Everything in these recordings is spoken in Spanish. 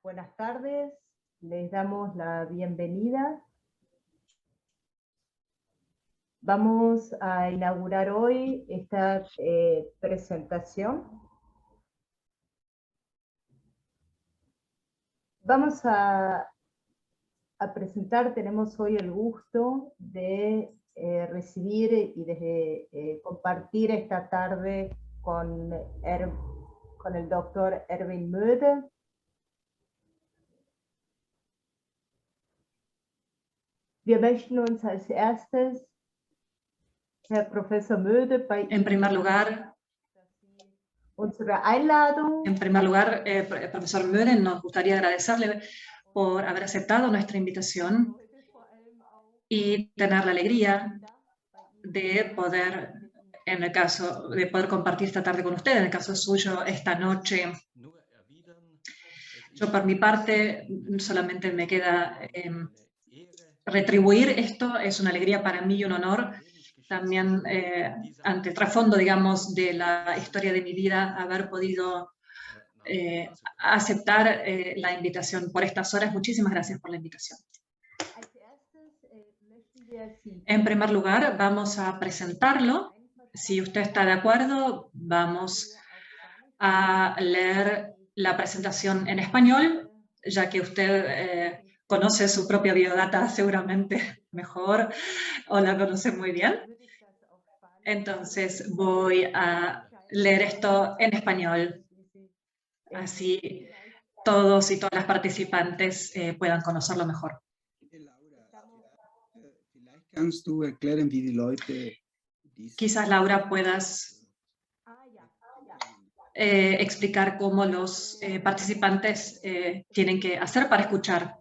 Buenas tardes, les damos la bienvenida. Vamos a inaugurar hoy esta presentación. Vamos a presentar, tenemos hoy el gusto de recibir y de compartir esta tarde con el doctor Erwin Möde. Wir möchten uns als erstes, Herr Professor Möde, bei En primer lugar, unsere Einladung. Profesor Möde, nos gustaría agradecerle por haber aceptado nuestra invitación y tener la alegría de poder, poder compartir esta tarde con usted, en el caso suyo, esta noche. Yo, por mi parte, solamente me queda retribuir esto. Es una alegría para mí y un honor también ante el trasfondo, digamos, de la historia de mi vida, haber podido aceptar la invitación por estas horas. Muchísimas gracias por la invitación. En primer lugar, vamos a presentarlo. Si usted está de acuerdo, vamos a leer la presentación en español, ya que usted conoce su propia biodata seguramente mejor o la conoce muy bien. Entonces voy a leer esto en español, así todos y todas las participantes puedan conocerlo mejor. Quizás, Laura, puedas explicar cómo los participantes tienen que hacer para escuchar.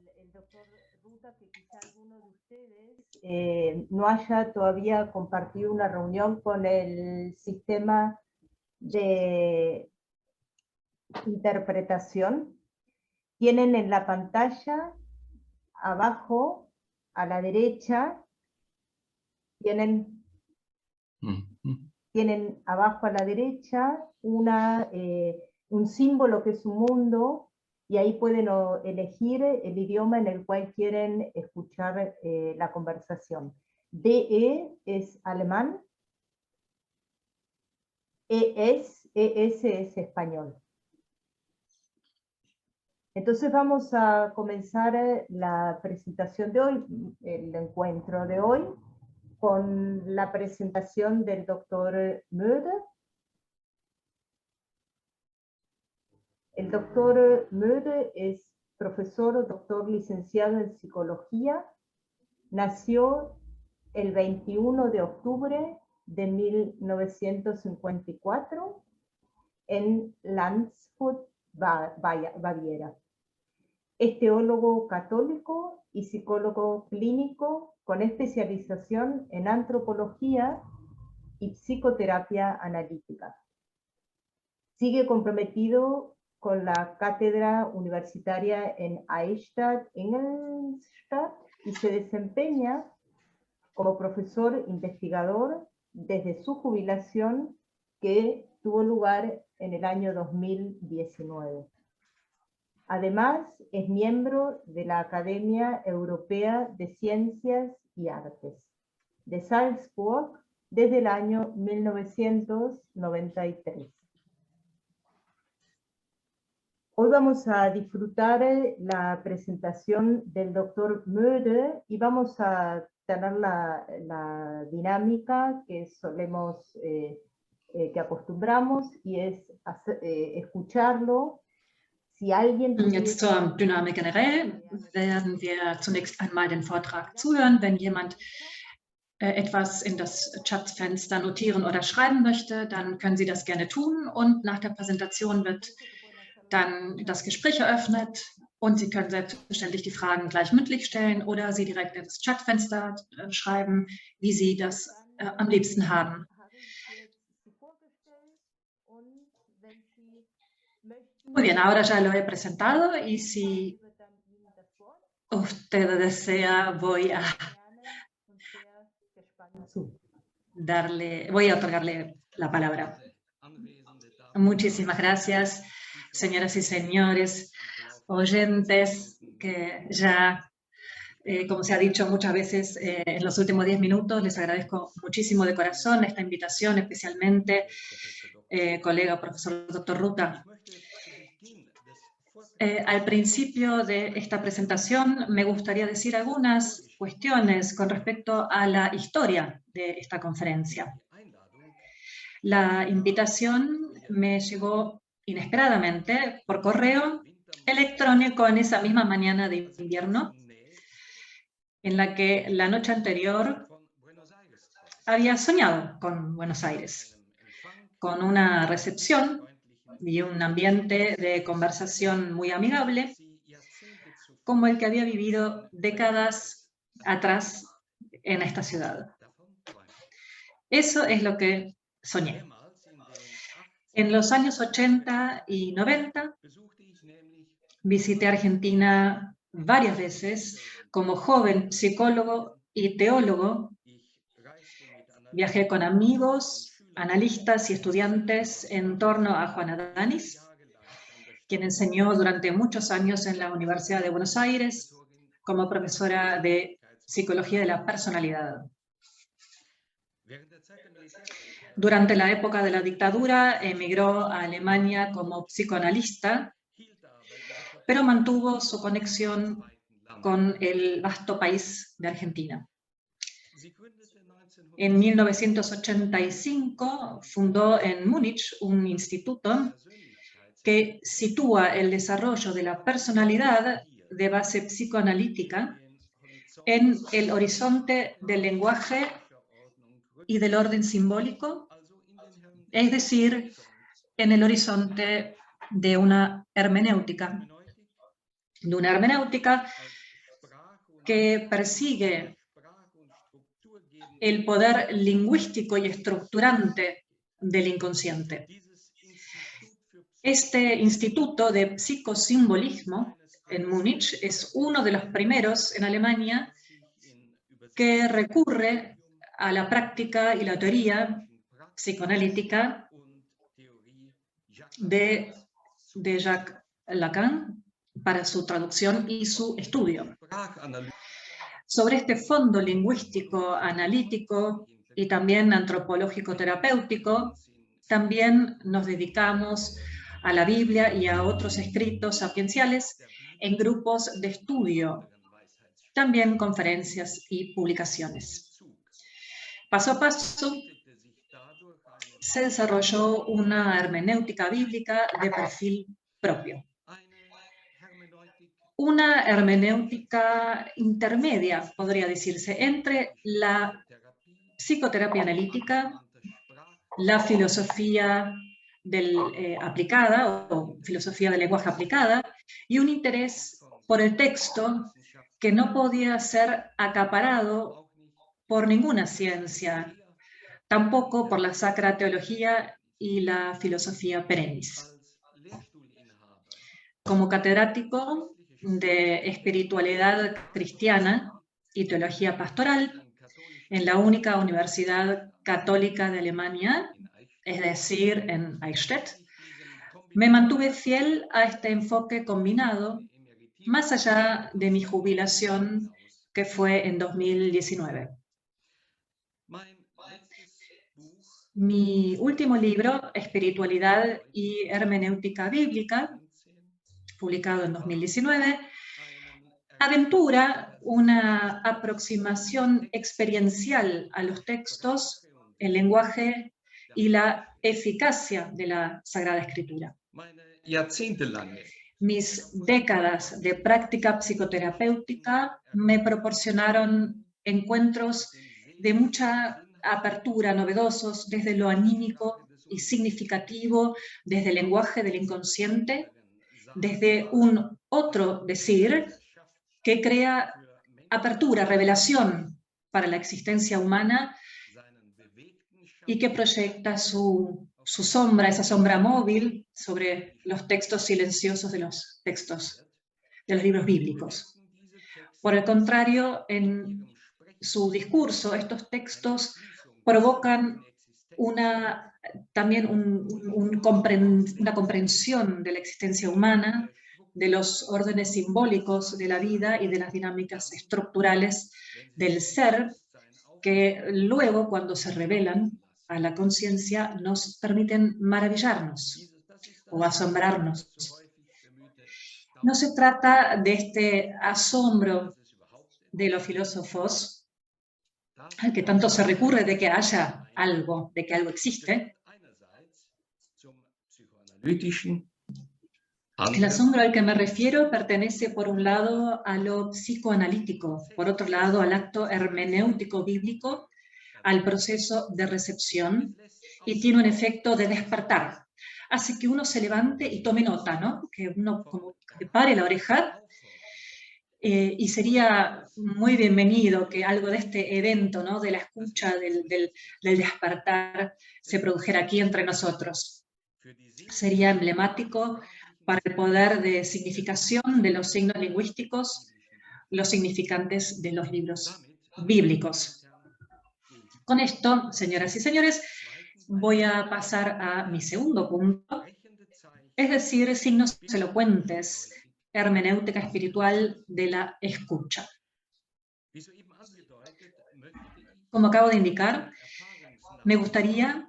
No haya todavía compartido una reunión con el sistema de interpretación. Tienen en la pantalla, abajo, a la derecha, tienen abajo a la derecha un símbolo que es un mundo, y ahí pueden elegir el idioma en el cual quieren escuchar la conversación. DE es alemán, ES es español. Entonces vamos a comenzar la presentación de hoy, el encuentro de hoy, con la presentación del doctor Möde. El doctor Möde es profesor, doctor licenciado en psicología. Nació el 21 de octubre de 1954 en Landshut, Baviera. Es teólogo católico y psicólogo clínico con especialización en antropología y psicoterapia analítica. Sigue comprometido con la cátedra universitaria en Eichstätt, Ingolstadt, y se desempeña como profesor investigador desde su jubilación, que tuvo lugar en el año 2019. Además, es miembro de la Academia Europea de Ciencias y Artes de Salzburg desde el año 1993. Hoy vamos a disfrutar la presentación del doctor Möde y vamos a tener la dinámica que solemos, que acostumbramos, y es escucharlo. Si alguien Jetzt zur Dynamik generell werden wir zunächst einmal den Vortrag zuhören. Wenn jemand etwas in das Chatfenster notieren oder schreiben möchte, dann können Sie das gerne tun, und nach der Präsentation wird dann das Gespräch eröffnet und Sie können selbstverständlich die Fragen gleich mündlich stellen oder sie direkt ins Chatfenster schreiben, wie Sie das am liebsten haben. Muy bien, ahora ya lo he presentado y si usted desea voy a otorgarle la palabra. Muchísimas gracias, señoras y señores. oyentes que ya, como se ha dicho muchas veces en los últimos 10 minutos, les agradezco muchísimo de corazón esta invitación, especialmente, colega profesor Dr. Ruta. Al principio de esta presentación me gustaría decir algunas cuestiones con respecto a la historia de esta conferencia. La invitación me llegó inesperadamente por correo electrónico en esa misma mañana de invierno, en la que la noche anterior había soñado con Buenos Aires, con una recepción y un ambiente de conversación muy amigable, como el que había vivido décadas atrás en esta ciudad. Eso es lo que soñé. En los años 80 y 90 visité Argentina varias veces como joven psicólogo y teólogo. Viajé con amigos, analistas y estudiantes en torno a Juana Danis, quien enseñó durante muchos años en la Universidad de Buenos Aires como profesora de Psicología de la Personalidad. Durante la época de la dictadura emigró a Alemania como psicoanalista, pero mantuvo su conexión con el vasto país de Argentina. En 1985 fundó en Múnich un instituto que sitúa el desarrollo de la personalidad de base psicoanalítica en el horizonte del lenguaje y del orden simbólico, es decir, en el horizonte de una hermenéutica que persigue el poder lingüístico y estructurante del inconsciente. Este instituto de psicosimbolismo en Múnich es uno de los primeros en Alemania que recurre a la práctica y la teoría psicoanalítica de Jacques Lacan para su traducción y su estudio. Sobre este fondo lingüístico, analítico y también antropológico-terapéutico, también nos dedicamos a la Biblia y a otros escritos sapienciales en grupos de estudio, también conferencias y publicaciones. Paso a paso se desarrolló una hermenéutica bíblica de perfil propio. Una hermenéutica intermedia, podría decirse, entre la psicoterapia analítica, la filosofía aplicada o filosofía del lenguaje aplicada y un interés por el texto que no podía ser acaparado por ninguna ciencia, tampoco por la sacra teología y la filosofía perennis. Como catedrático de espiritualidad cristiana y teología pastoral en la única universidad católica de Alemania, es decir, en Eichstätt, me mantuve fiel a este enfoque combinado, más allá de mi jubilación, que fue en 2019. Mi último libro, Espiritualidad y Hermenéutica Bíblica, publicado en 2019, aventura una aproximación experiencial a los textos, el lenguaje y la eficacia de la Sagrada Escritura. Mis décadas de práctica psicoterapéutica me proporcionaron encuentros de mucha apertura, novedosos, desde lo anímico y significativo, desde el lenguaje del inconsciente, desde un otro decir que crea apertura, revelación para la existencia humana y que proyecta su sombra, esa sombra móvil, sobre los textos silenciosos de los textos, de los libros bíblicos. Por el contrario, en su discurso, estos textos provocan también una comprensión de la existencia humana de los órdenes simbólicos de la vida y de las dinámicas estructurales del ser, que luego, cuando se revelan a la conciencia, nos permiten maravillarnos o asombrarnos. No se trata de este asombro de los filósofos al que tanto se recurre de que haya algo, de que algo existe. El asombro al que me refiero pertenece, por un lado, a lo psicoanalítico, por otro lado, al acto hermenéutico bíblico, al proceso de recepción, y tiene un efecto de despertar. Hace que uno se levante y tome nota, ¿no? Que uno como que pare la oreja, y sería muy bienvenido que algo de este evento, ¿no? De la escucha, del despertar, se produjera aquí entre nosotros. Sería emblemático para el poder de significación de los signos lingüísticos, los significantes de los libros bíblicos. Con esto, señoras y señores, voy a pasar a mi segundo punto, es decir, signos elocuentes, hermenéutica espiritual de la escucha. Como acabo de indicar, me gustaría,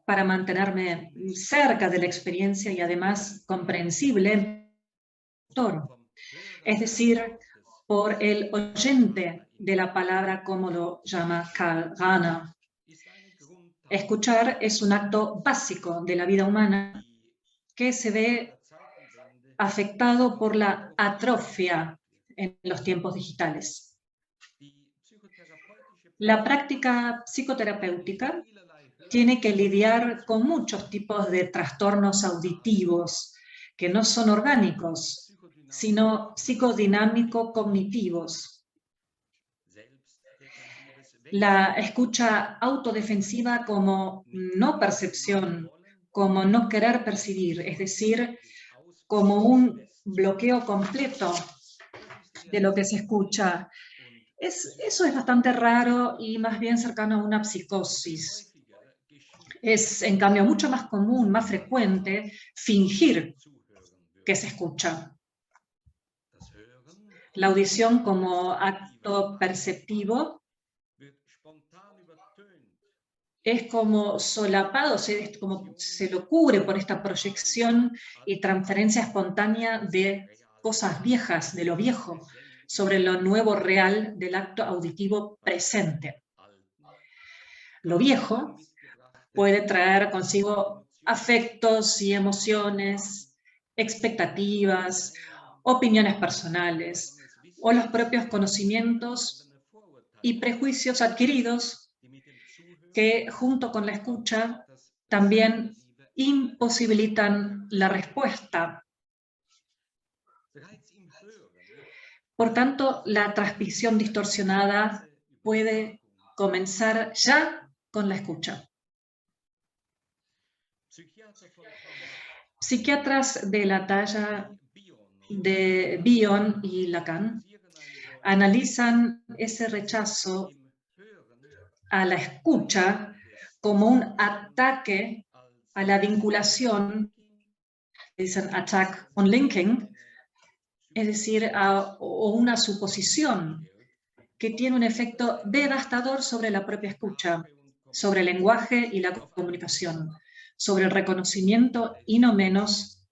para mantenerme cerca de la experiencia y además comprensible, es decir, por el oyente de la palabra, como lo llama Karl Rahner. Escuchar es un acto básico de la vida humana que se ve afectado por la atrofia en los tiempos digitales. La práctica psicoterapéutica tiene que lidiar con muchos tipos de trastornos auditivos que no son orgánicos, sino psicodinámico-cognitivos. La escucha autodefensiva como no percepción, como no querer percibir, es decir, como un bloqueo completo de lo que se escucha. Eso es bastante raro y más bien cercano a una psicosis. Es, en cambio, mucho más común, más frecuente, fingir que se escucha. La audición como acto perceptivo es como solapado, como se lo cubre por esta proyección y transferencia espontánea de cosas viejas, de lo viejo, sobre lo nuevo real del acto auditivo presente. Lo viejo puede traer consigo afectos y emociones, expectativas, opiniones personales, o los propios conocimientos y prejuicios adquiridos que, junto con la escucha, también imposibilitan la respuesta. Por tanto, la transmisión distorsionada puede comenzar ya con la escucha. Psiquiatras de la talla de Bion y Lacan analizan ese rechazo a la escucha como un ataque a la vinculación, dicen attack on linking, es decir, o una suposición que tiene un efecto devastador sobre la propia escucha, sobre el lenguaje y la comunicación, sobre el reconocimiento y no menos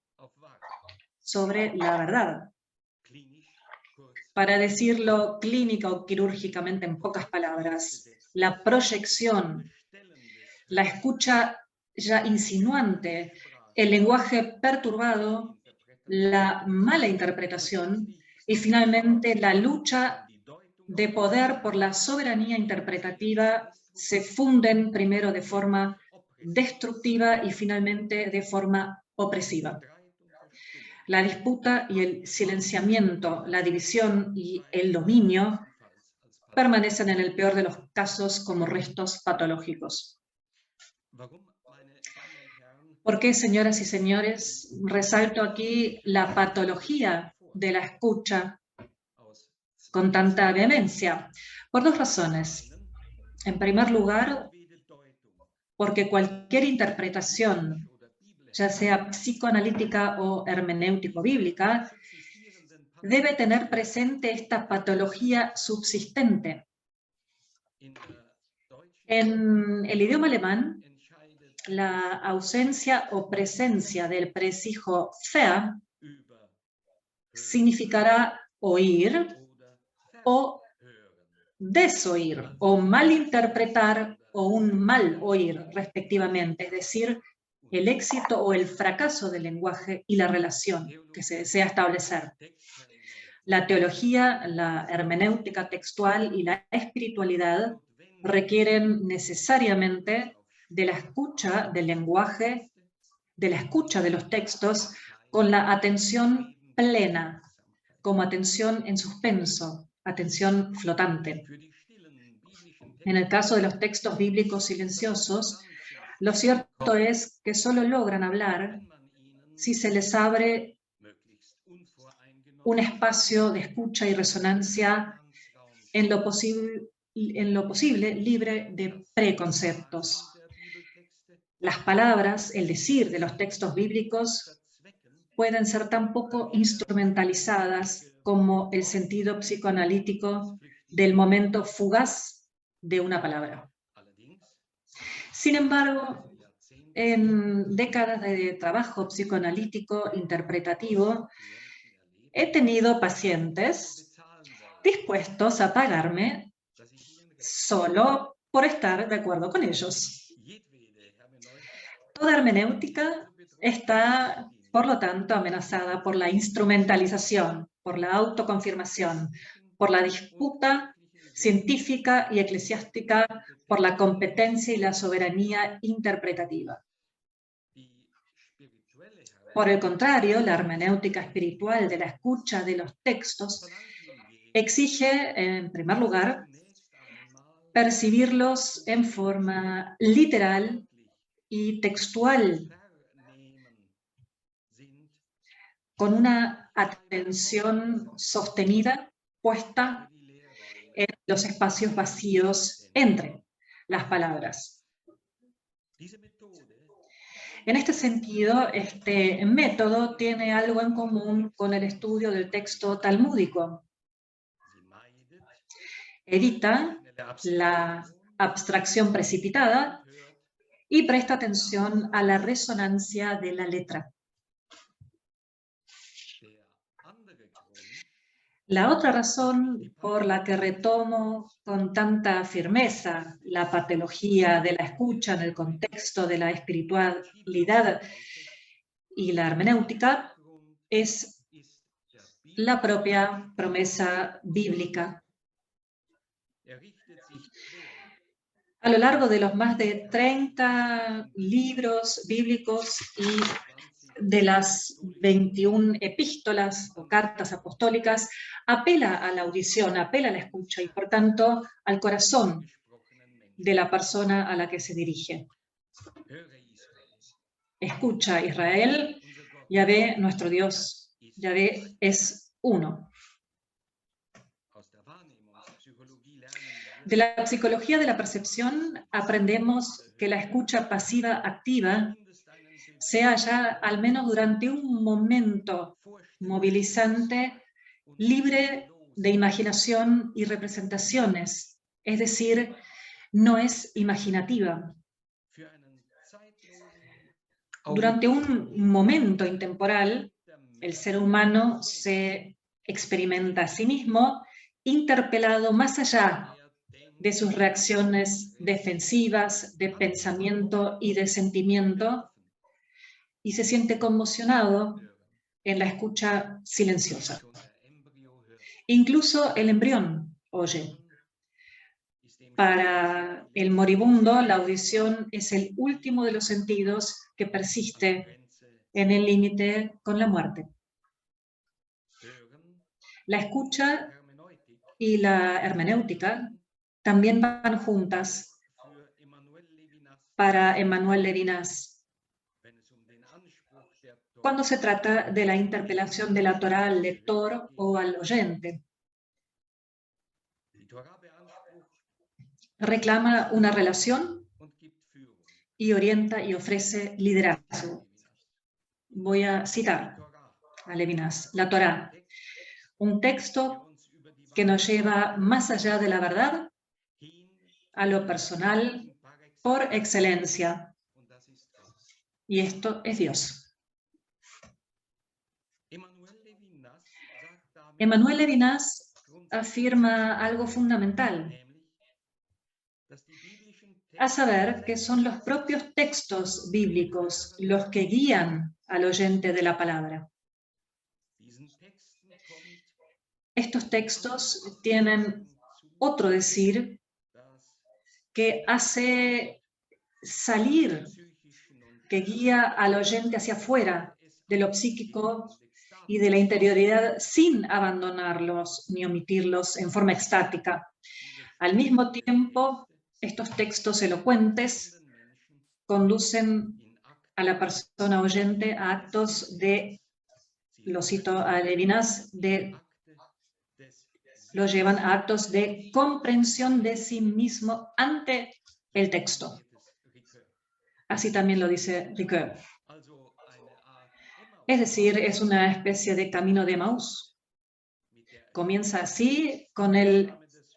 sobre la verdad. Para decirlo clínica o quirúrgicamente en pocas palabras, la proyección, la escucha ya insinuante, el lenguaje perturbado, la mala interpretación y finalmente la lucha de poder por la soberanía interpretativa se funden primero de forma destructiva y finalmente de forma opresiva. La disputa y el silenciamiento, la división y el dominio permanecen en el peor de los casos como restos patológicos. ¿Por qué, señoras y señores, resalto aquí la patología de la escucha con tanta vehemencia? Por dos razones. En primer lugar, porque cualquier interpretación ya sea psicoanalítica o hermenéutico-bíblica, debe tener presente esta patología subsistente. En el idioma alemán, la ausencia o presencia del prefijo ver significará oír o desoír, o malinterpretar o un mal oír, respectivamente, es decir, el éxito o el fracaso del lenguaje y la relación que se desea establecer. La teología, la hermenéutica textual y la espiritualidad requieren necesariamente de la escucha del lenguaje, de la escucha de los textos, con la atención plena, como atención en suspenso, atención flotante. En el caso de los textos bíblicos silenciosos, lo cierto es que solo logran hablar si se les abre un espacio de escucha y resonancia en lo posible libre de preconceptos. Las palabras, el decir de los textos bíblicos pueden ser tan poco instrumentalizadas como el sentido psicoanalítico del momento fugaz de una palabra. Sin embargo, en décadas de trabajo psicoanalítico interpretativo, he tenido pacientes dispuestos a pagarme solo por estar de acuerdo con ellos. Toda hermenéutica está, por lo tanto, amenazada por la instrumentalización, por la autoconfirmación, por la disputa científica y eclesiástica, por la competencia y la soberanía interpretativa. Por el contrario, la hermenéutica espiritual de la escucha de los textos exige, en primer lugar, percibirlos en forma literal y textual, con una atención sostenida puesta en los espacios vacíos entre las palabras. En este sentido, este método tiene algo en común con el estudio del texto talmúdico. Evita la abstracción precipitada y presta atención a la resonancia de la letra. La otra razón por la que retomo con tanta firmeza la patología de la escucha en el contexto de la espiritualidad y la hermenéutica es la propia promesa bíblica. A lo largo de los más de 30 libros bíblicos y de las 21 epístolas o cartas apostólicas, apela a la audición, apela a la escucha y, por tanto, al corazón de la persona a la que se dirige. Escucha, Israel, Yahvé, nuestro Dios, Yahvé es uno. De la psicología de la percepción aprendemos que la escucha pasiva-activa se halla, al menos durante un momento movilizante, libre de imaginación y representaciones, es decir, no es imaginativa. Durante un momento intemporal, el ser humano se experimenta a sí mismo interpelado más allá de sus reacciones defensivas, de pensamiento y de sentimiento, y se siente conmocionado en la escucha silenciosa. Incluso el embrión oye. Para el moribundo, la audición es el último de los sentidos que persiste en el límite con la muerte. La escucha y la hermenéutica también van juntas para Emmanuel Levinas cuando se trata de la interpelación de la Torá al lector o al oyente. Reclama una relación y orienta y ofrece liderazgo. voy a citar a Levinas, la Torá, un texto que nos lleva más allá de la verdad, a lo personal, por excelencia. Y esto es Dios. Emmanuel Levinas afirma algo fundamental, a saber que son los propios textos bíblicos los que guían al oyente de la palabra. Estos textos tienen otro decir que hace salir, que guía al oyente hacia afuera de lo psíquico y de la interioridad sin abandonarlos ni omitirlos en forma estática. Al mismo tiempo, estos textos elocuentes conducen a la persona oyente a actos de, lo cito a Levinas, lo llevan a actos de comprensión de sí mismo ante el texto. Así también lo dice Ricoeur. Es decir, es una especie de camino de Emaús. Comienza así con el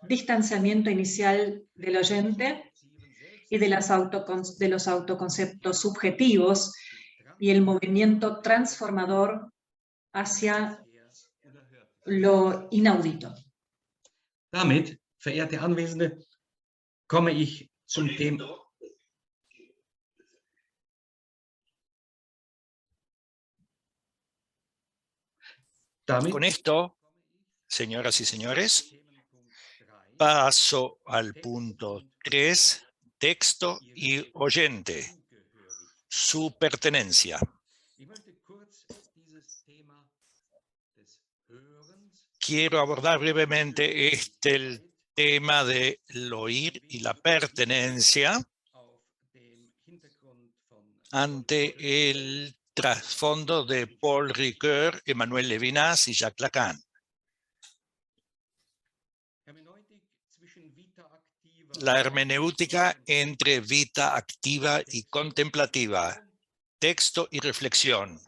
distanciamiento inicial del oyente y de los autoconceptos subjetivos y el movimiento transformador hacia lo inaudito. Damit, verehrte Anwesende, komme ich zum Thema. Con esto, señoras y señores, paso al punto 3, texto y oyente, su pertenencia. Quiero abordar brevemente el tema del oír y la pertenencia ante el trasfondo de Paul Ricoeur, Emmanuel Levinas y Jacques Lacan. La hermenéutica entre vita activa y contemplativa, texto y reflexión.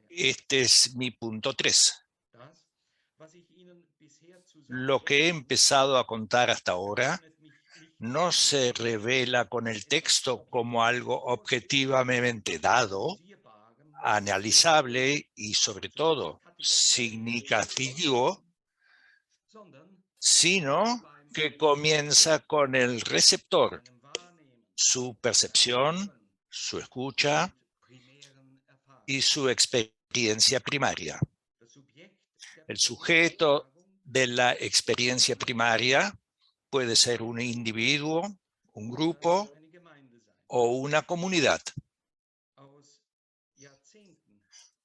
Este es mi punto 3. Lo que he empezado a contar hasta ahora no se revela con el texto como algo objetivamente dado, analizable y sobre todo significativo, sino que comienza con el receptor, su percepción, su escucha y su experiencia primaria. El sujeto de la experiencia primaria puede ser un individuo, un grupo o una comunidad.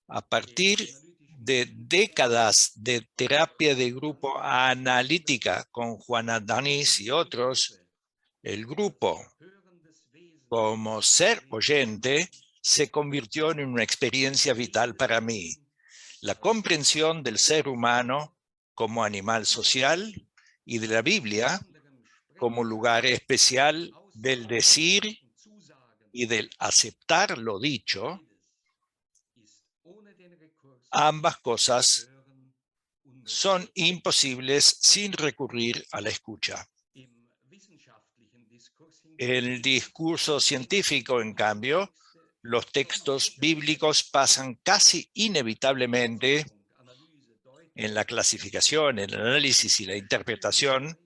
A partir de décadas de terapia de grupo analítica con Juana Danis y otros, el grupo, como ser oyente, se convirtió en una experiencia vital para mí. La comprensión del ser humano como animal social y de la Biblia como lugar especial del decir y del aceptar lo dicho, ambas cosas son imposibles sin recurrir a la escucha. En el discurso científico, en cambio, los textos bíblicos pasan casi inevitablemente en la clasificación, el análisis y la interpretación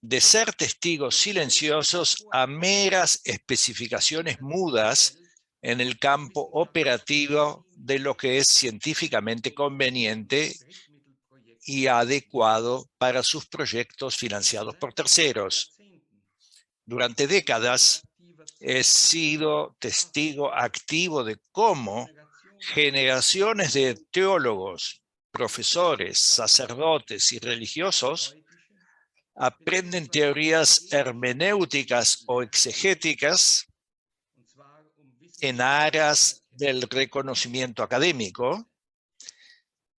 de ser testigos silenciosos a meras especificaciones mudas en el campo operativo de lo que es científicamente conveniente y adecuado para sus proyectos financiados por terceros. Durante décadas he sido testigo activo de cómo generaciones de teólogos, profesores, sacerdotes y religiosos aprenden teorías hermenéuticas o exegéticas en aras del reconocimiento académico,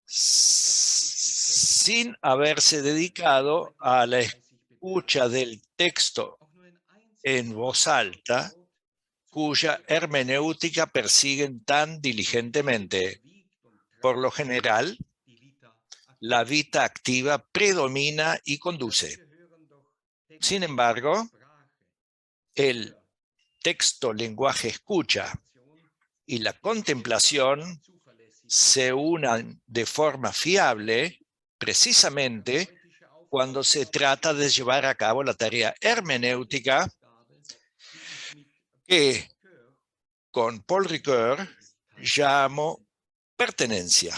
sin haberse dedicado a la escucha del texto en voz alta cuya hermenéutica persiguen tan diligentemente. Por lo general, la vita activa predomina y conduce. Sin embargo, el texto, lenguaje, escucha y la contemplación se unan de forma fiable precisamente cuando se trata de llevar a cabo la tarea hermenéutica que con Paul Ricoeur llamo pertenencia.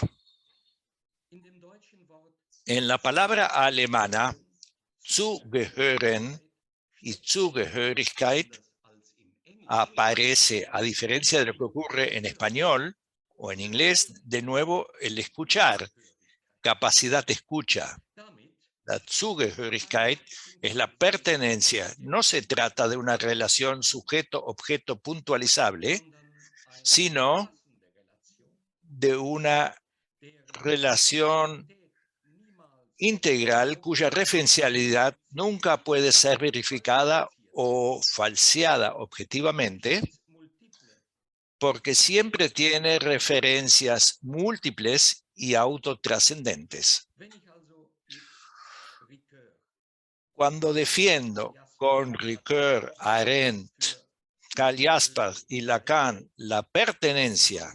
En la palabra alemana zugehören y Zugehörigkeit aparece, a diferencia de lo que ocurre en español o en inglés, de nuevo el escuchar, capacidad de escucha. La Zugehörigkeit es la pertenencia. No se trata de una relación sujeto-objeto puntualizable, sino de una relación integral cuya referencialidad nunca puede ser verificada o falseada objetivamente, porque siempre tiene referencias múltiples y autotrascendentes. Cuando defiendo con Ricoeur, Arendt, Karl Jaspers y Lacan la pertenencia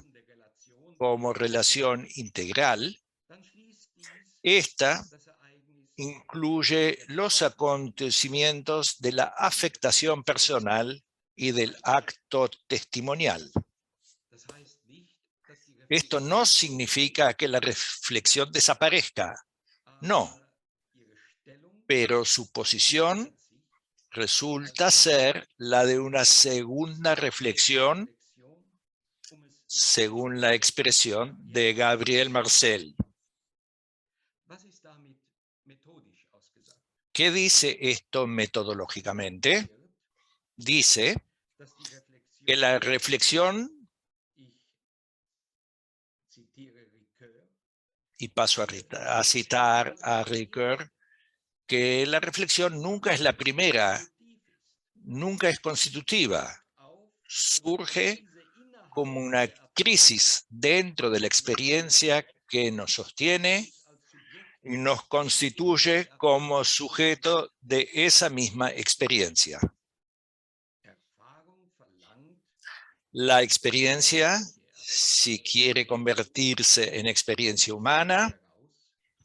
como relación integral, esta incluye los acontecimientos de la afectación personal y del acto testimonial. Esto no significa que la reflexión desaparezca, no, pero su posición resulta ser la de una segunda reflexión, según la expresión de Gabriel Marcel. ¿Qué dice esto metodológicamente? Dice que la reflexión, y paso a citar a Ricoeur, que la reflexión nunca es la primera, nunca es constitutiva. Surge como una crisis dentro de la experiencia que nos sostiene y nos constituye como sujeto de esa misma experiencia. La experiencia, si quiere convertirse en experiencia humana,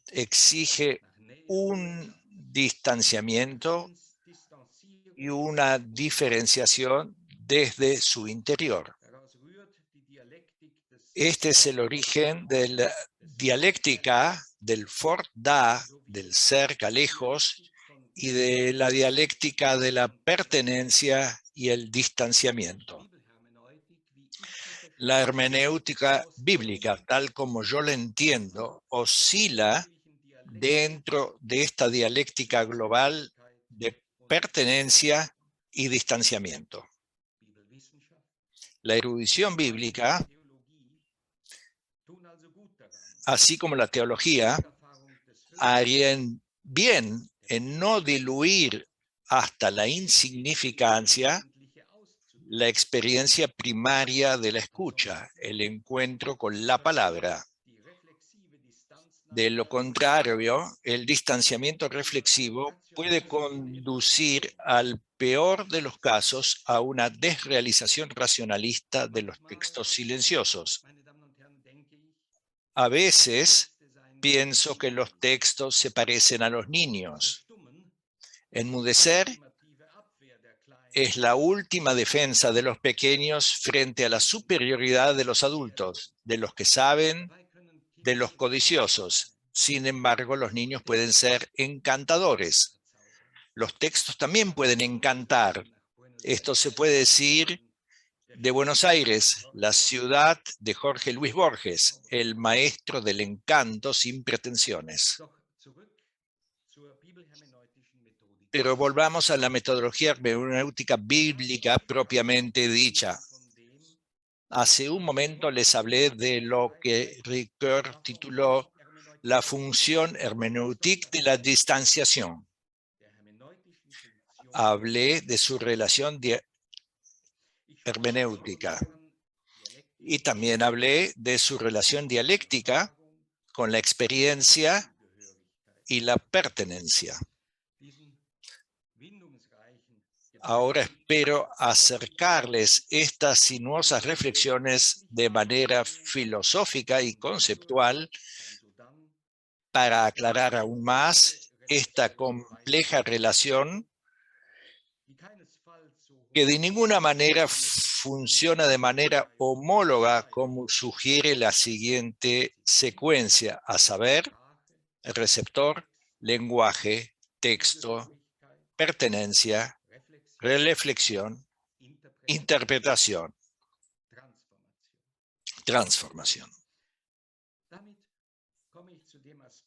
exige un distanciamiento y una diferenciación desde su interior. Este es el origen de la dialéctica del fort da, del cerca lejos, y de la dialéctica de la pertenencia y el distanciamiento. La hermenéutica bíblica, tal como yo la entiendo, oscila dentro de esta dialéctica global de pertenencia y distanciamiento. La erudición bíblica, así como la teología, harían bien en no diluir hasta la insignificancia la experiencia primaria de la escucha, el encuentro con la palabra. De lo contrario, el distanciamiento reflexivo puede conducir al peor de los casos a una desrealización racionalista de los textos silenciosos. A veces pienso que los textos se parecen a los niños. Enmudecer es la última defensa de los pequeños frente a la superioridad de los adultos, de los que saben, de los codiciosos. Sin embargo, los niños pueden ser encantadores. Los textos también pueden encantar. Esto se puede decir de Buenos Aires, la ciudad de Jorge Luis Borges, el maestro del encanto sin pretensiones. Pero volvamos a la metodología hermenéutica bíblica propiamente dicha. Hace un momento les hablé de lo que Ricoeur tituló la función hermenéutica de la distanciación. Hablé de su relación hermenéutica. Y también hablé de su relación dialéctica con la experiencia y la pertenencia. Ahora espero acercarles estas sinuosas reflexiones de manera filosófica y conceptual para aclarar aún más esta compleja relación que de ninguna manera funciona de manera homóloga como sugiere la siguiente secuencia, a saber, receptor, lenguaje, texto, pertenencia, reflexión, interpretación, transformación.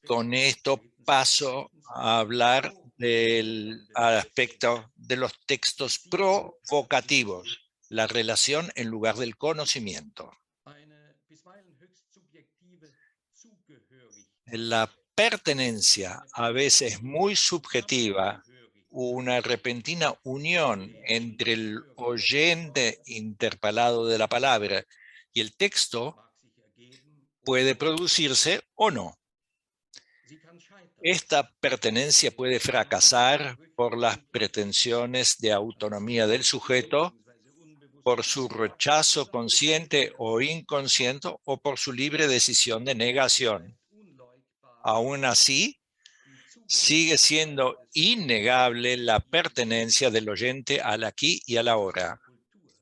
Con esto paso a hablar del aspecto de los textos provocativos, la relación en lugar del conocimiento. La pertenencia, a veces muy subjetiva, una repentina unión entre el oyente interpelado de la palabra y el texto puede producirse o no. Esta pertenencia puede fracasar por las pretensiones de autonomía del sujeto, por su rechazo consciente o inconsciente o por su libre decisión de negación. Aún así, sigue siendo innegable la pertenencia del oyente al aquí y al ahora,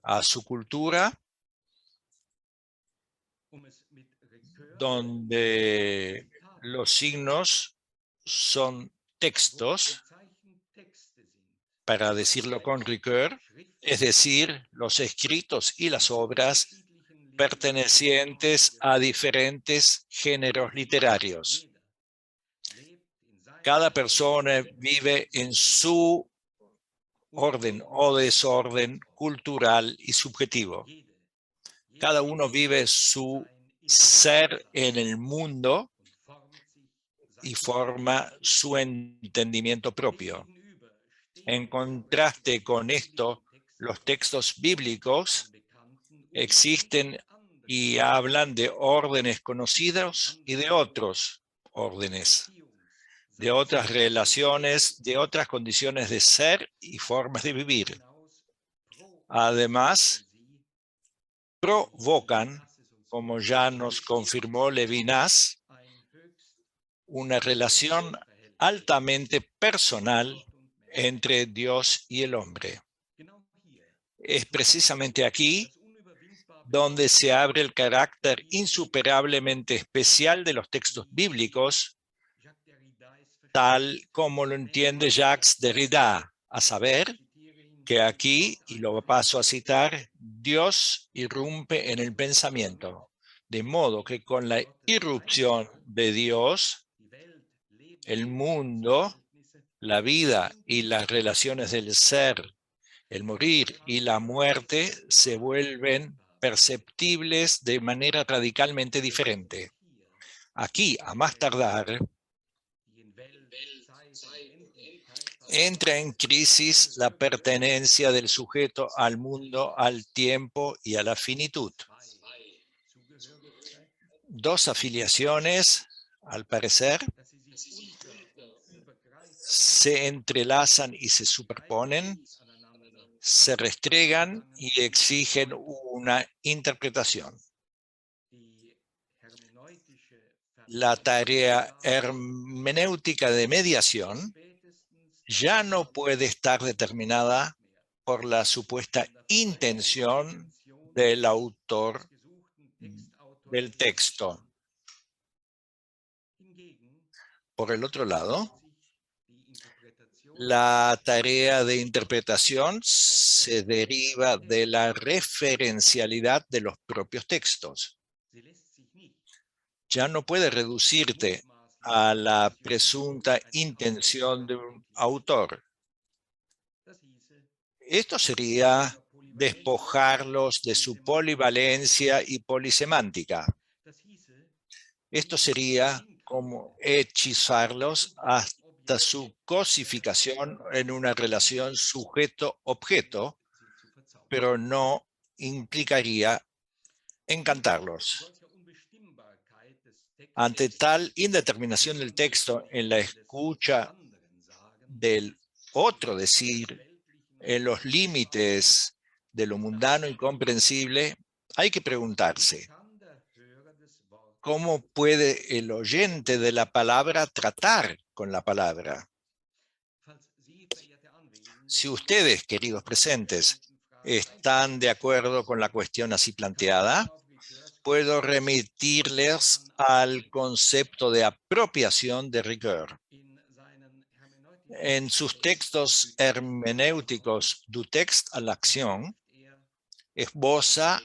a su cultura, donde los signos son textos, para decirlo con Ricoeur, es decir, los escritos y las obras pertenecientes a diferentes géneros literarios. Cada persona vive en su orden o desorden cultural y subjetivo. Cada uno vive su ser en el mundo y forma su entendimiento propio. En contraste con esto, los textos bíblicos existen y hablan de órdenes conocidos y de otros órdenes, de otras relaciones, de otras condiciones de ser y formas de vivir. Además, provocan, como ya nos confirmó Levinas, una relación altamente personal entre Dios y el hombre. Es precisamente aquí donde se abre el carácter insuperablemente especial de los textos bíblicos, tal como lo entiende Jacques Derrida, a saber, que aquí, y lo paso a citar, Dios irrumpe en el pensamiento, de modo que con la irrupción de Dios, el mundo, la vida y las relaciones del ser, el morir y la muerte se vuelven perceptibles de manera radicalmente diferente. Aquí, a más tardar, entra en crisis la pertenencia del sujeto al mundo, al tiempo y a la finitud. Dos afiliaciones, al parecer, se entrelazan y se superponen, se restregan y exigen una interpretación. La tarea hermenéutica de mediación ya no puede estar determinada por la supuesta intención del autor del texto. Por el otro lado, la tarea de interpretación se deriva de la referencialidad de los propios textos. Ya no puede reducirte a la presunta intención de un autor. Esto sería despojarlos de su polivalencia y polisemántica. Esto sería como hechizarlos hasta su cosificación en una relación sujeto-objeto, pero no implicaría encantarlos. Ante tal indeterminación del texto en la escucha del otro decir, en los límites de lo mundano y comprensible, hay que preguntarse, ¿cómo puede el oyente de la palabra tratar con la palabra? Si ustedes, queridos presentes, están de acuerdo con la cuestión así planteada, puedo remitirles al concepto de apropiación de Ricoeur. En sus textos hermenéuticos du texte à l'action, esboza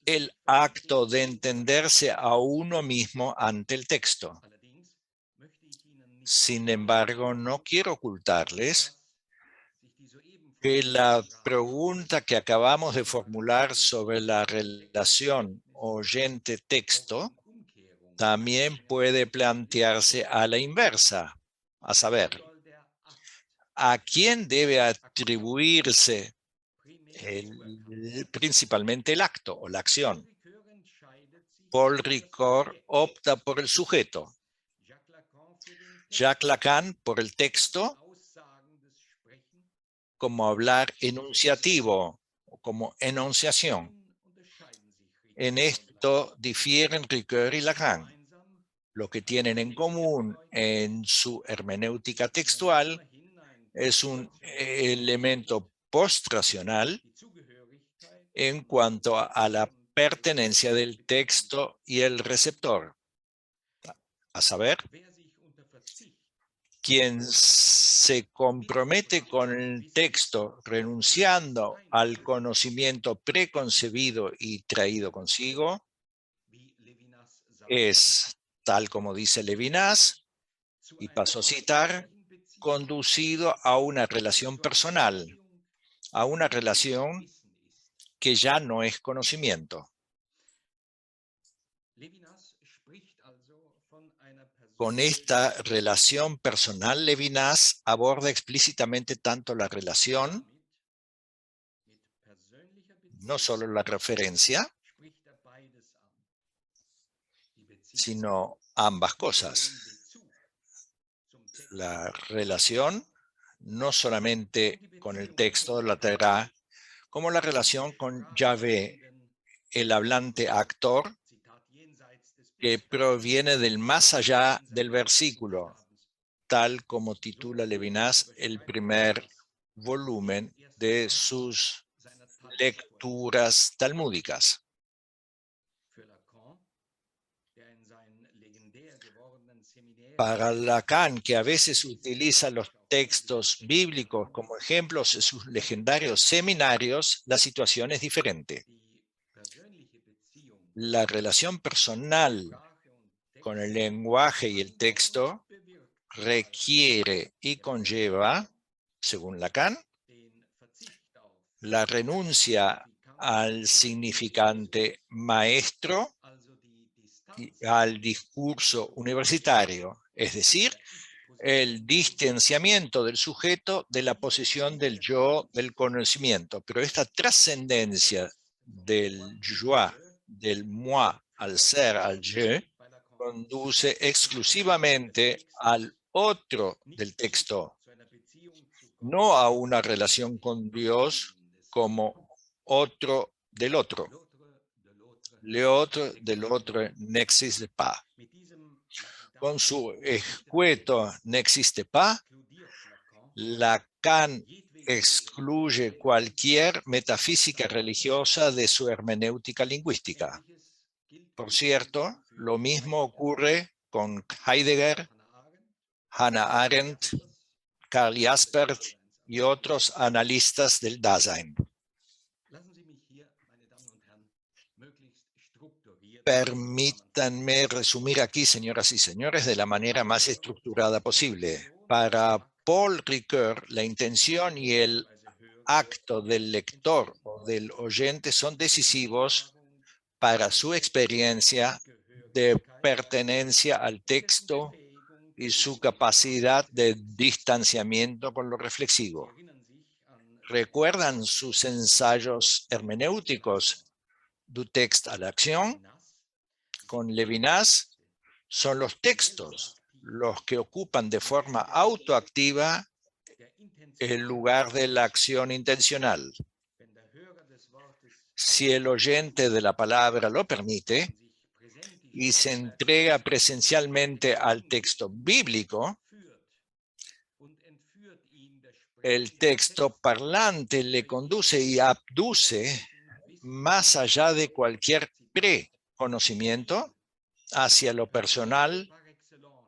el acto de entenderse a uno mismo ante el texto. Sin embargo, no quiero ocultarles que la pregunta que acabamos de formular sobre la relación oyente-texto también puede plantearse a la inversa, a saber, ¿a quién debe atribuirse principalmente el acto o la acción? Paul Ricoeur opta por el sujeto, Jacques Lacan por el texto, como hablar enunciativo o como enunciación. En esto difieren Ricoeur y Lacan. Lo que tienen en común en su hermenéutica textual es un elemento postracional en cuanto a la pertenencia del texto y el receptor. A saber, quien se compromete con el texto renunciando al conocimiento preconcebido y traído consigo es, tal como dice Levinas, y paso a citar, conducido a una relación personal, a una relación que ya no es conocimiento. Con esta relación personal, Levinas aborda explícitamente tanto la relación, no solo la referencia, sino ambas cosas. La relación, no solamente con el texto, la Torá, como la relación con Yahvé, el hablante actor, que proviene del más allá del versículo, tal como titula Levinas el primer volumen de sus lecturas talmúdicas. Para Lacan, que a veces utiliza los textos bíblicos como ejemplos de sus legendarios seminarios, la situación es diferente. La relación personal con el lenguaje y el texto requiere y conlleva, según Lacan, la renuncia al significante maestro y al discurso universitario, es decir, el distanciamiento del sujeto de la posición del yo del conocimiento. Pero esta trascendencia del yo, del moi, al ser, al je, conduce exclusivamente al otro del texto, no a una relación con Dios como otro del otro. L'autre de l'autre n'existe pas. Con su escueto n'existe pas, Lacan excluye cualquier metafísica religiosa de su hermenéutica lingüística. Por cierto, lo mismo ocurre con Heidegger, Hannah Arendt, Karl Jaspers y otros analistas del Dasein. Permítanme resumir aquí, señoras y señores, de la manera más estructurada posible. Para Paul Ricoeur, la intención y el acto del lector o del oyente son decisivos para su experiencia de pertenencia al texto y su capacidad de distanciamiento con lo reflexivo. ¿Recuerdan sus ensayos hermenéuticos du texte à l'action con Levinas? Son los textos los que ocupan de forma autoactiva el lugar de la acción intencional. Si el oyente de la palabra lo permite y se entrega presencialmente al texto bíblico, el texto parlante le conduce y abduce más allá de cualquier preconocimiento hacia lo personal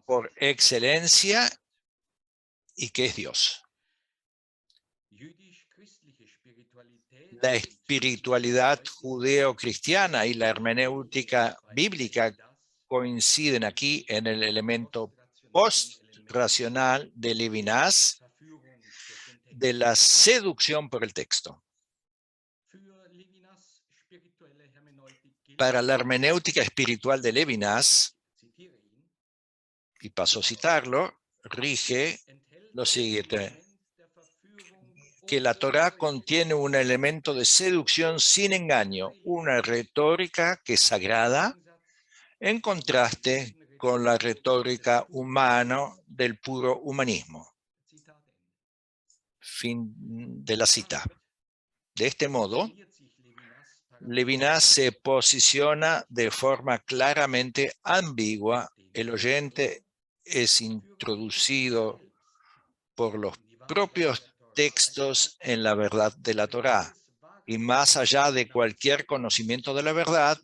por excelencia y que es Dios. La espiritualidad judeo-cristiana y la hermenéutica bíblica coinciden aquí en el elemento post-racional de Levinas de la seducción por el texto. Para la hermenéutica espiritual de Levinas, y paso a citarlo, rige lo siguiente: que la Torá contiene un elemento de seducción sin engaño, una retórica que es sagrada, en contraste con la retórica humana del puro humanismo. Fin de la cita. De este modo, Levinas se posiciona de forma claramente ambigua. El oyente es introducido por los propios textos en la verdad de la Torá y más allá de cualquier conocimiento de la verdad,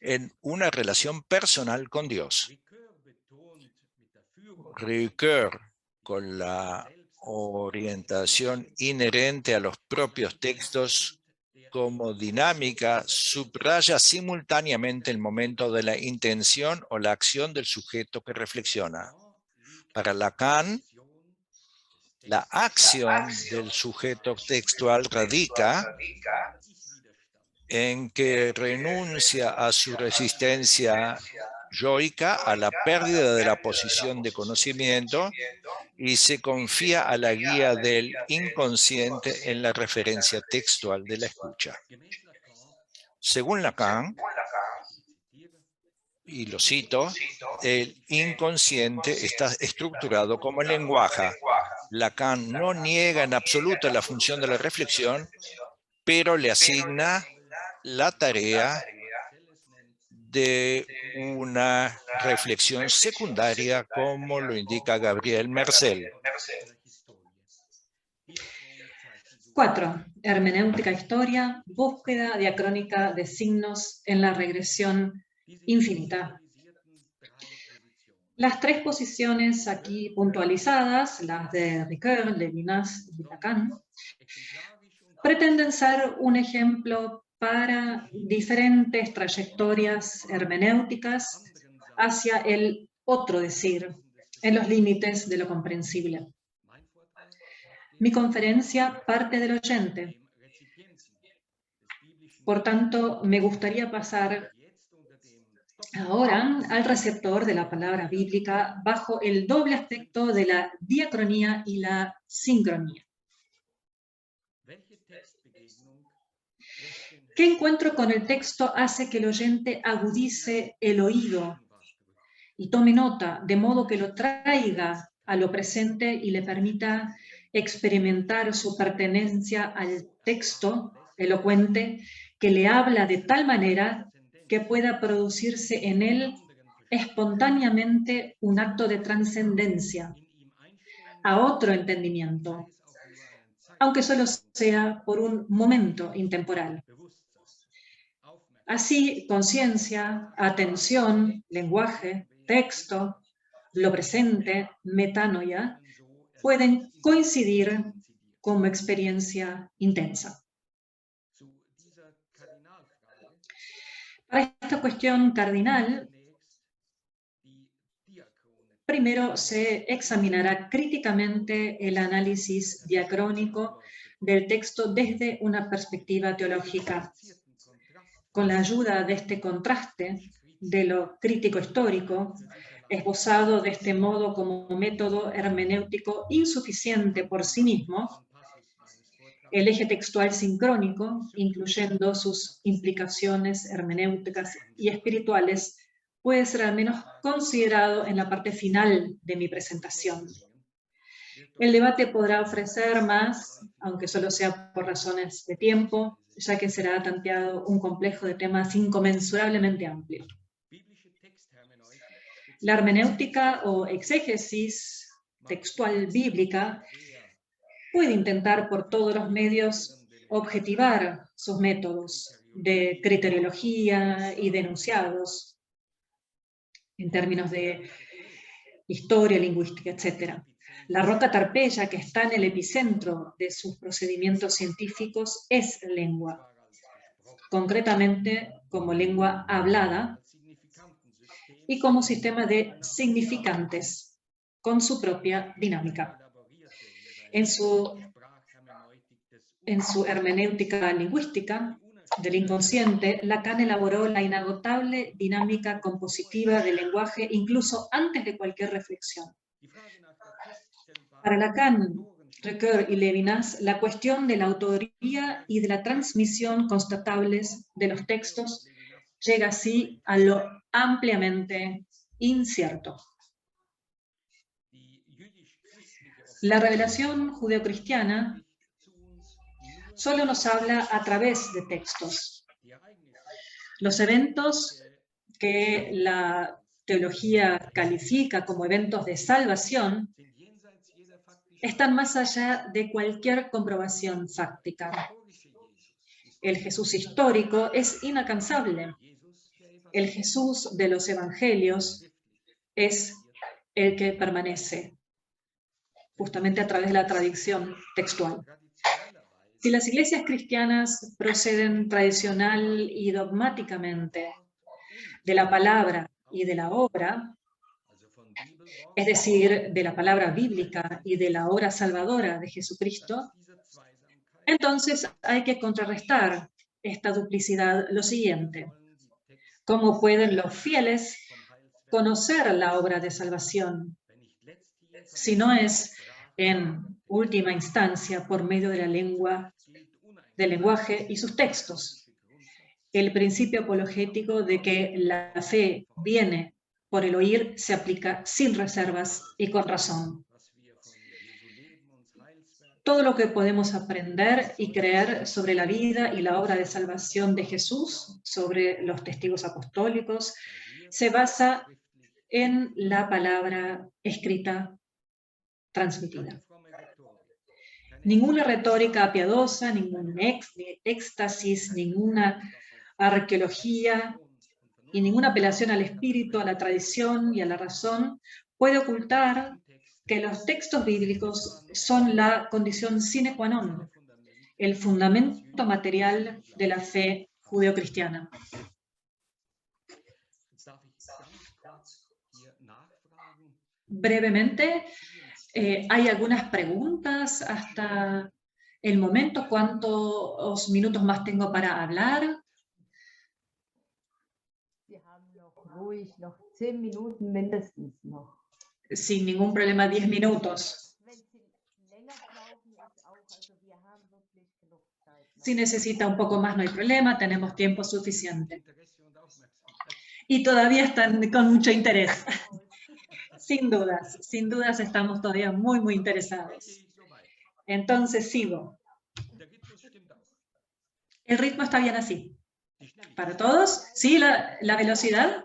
en una relación personal con Dios. Ricoeur, con la orientación inherente a los propios textos como dinámica, subraya simultáneamente el momento de la intención o la acción del sujeto que reflexiona. Para Lacan, la acción del sujeto textual radica en que renuncia a su resistencia yoica a la pérdida de la posición de conocimiento y se confía a la guía del inconsciente en la referencia textual de la escucha. Según Lacan, y lo cito, el inconsciente está estructurado como el lenguaje. Lacan no niega en absoluto la función de la reflexión, pero le asigna la tarea de una reflexión secundaria, como lo indica Gabriel Mersel. 4. Hermenéutica historia, búsqueda diacrónica de signos en la regresión infinita. Las tres posiciones aquí puntualizadas, las de Ricoeur, Levinas y Lacan, pretenden ser un ejemplo para diferentes trayectorias hermenéuticas hacia el otro decir, en los límites de lo comprensible. Mi conferencia parte del oyente. Por tanto, me gustaría pasar ahora al receptor de la palabra bíblica bajo el doble aspecto de la diacronía y la sincronía. ¿Qué encuentro con el texto hace que el oyente agudice el oído y tome nota, de modo que lo traiga a lo presente y le permita experimentar su pertenencia al texto elocuente que le habla de tal manera que pueda producirse en él espontáneamente un acto de trascendencia a otro entendimiento, aunque solo sea por un momento intemporal? Así, conciencia, atención, lenguaje, texto, lo presente, metanoia, pueden coincidir como experiencia intensa. Para esta cuestión cardinal, primero se examinará críticamente el análisis diacrónico del texto desde una perspectiva teológica. Con la ayuda de este contraste de lo crítico histórico, esbozado de este modo como método hermenéutico insuficiente por sí mismo, El eje textual sincrónico, incluyendo sus implicaciones hermenéuticas y espirituales, puede ser al menos considerado en la parte final de mi presentación. El debate podrá ofrecer más, aunque solo sea por razones de tiempo, ya que será tanteado un complejo de temas inconmensurablemente amplio. La hermenéutica o exégesis textual bíblica puede intentar por todos los medios objetivar sus métodos de criteriología y de enunciados en términos de historia, lingüística, etc. La roca tarpeya que está en el epicentro de sus procedimientos científicos es lengua, concretamente como lengua hablada y como sistema de significantes con su propia dinámica. En su hermenéutica lingüística del inconsciente, Lacan elaboró la inagotable dinámica compositiva del lenguaje incluso antes de cualquier reflexión. Para Lacan, Ricoeur y Levinas, la cuestión de la autoría y de la transmisión constatables de los textos llega así a lo ampliamente incierto. La revelación judeocristiana solo nos habla a través de textos. Los eventos que la teología califica como eventos de salvación están más allá de cualquier comprobación fáctica. El Jesús histórico es inalcanzable. El Jesús de los evangelios es el que permanece, justamente a través de la tradición textual. Si las iglesias cristianas proceden tradicional y dogmáticamente de la palabra y de la obra, es decir, de la palabra bíblica y de la obra salvadora de Jesucristo, entonces hay que contrarrestar esta duplicidad lo siguiente. ¿Cómo pueden los fieles conocer la obra de salvación si no es, en última instancia, por medio de la lengua, del lenguaje y sus textos? El principio apologético de que la fe viene por el oír se aplica sin reservas y con razón. Todo lo que podemos aprender y creer sobre la vida y la obra de salvación de Jesús, sobre los testigos apostólicos, se basa en la palabra escrita transmitida. Ninguna retórica piadosa, ningún éxtasis, ninguna arqueología y ninguna apelación al espíritu, a la tradición y a la razón puede ocultar que los textos bíblicos son la condición sine qua non, el fundamento material de la fe judeocristiana. Brevemente, hay algunas preguntas hasta el momento. ¿Cuántos minutos más tengo para hablar? Sin ningún problema, 10 minutos. Si necesita un poco más, no hay problema, tenemos tiempo suficiente. Y todavía están con mucho interés. Sin dudas estamos todavía muy, muy interesados. Entonces sigo. El ritmo está bien así. ¿Para todos? ¿Sí? ¿La velocidad?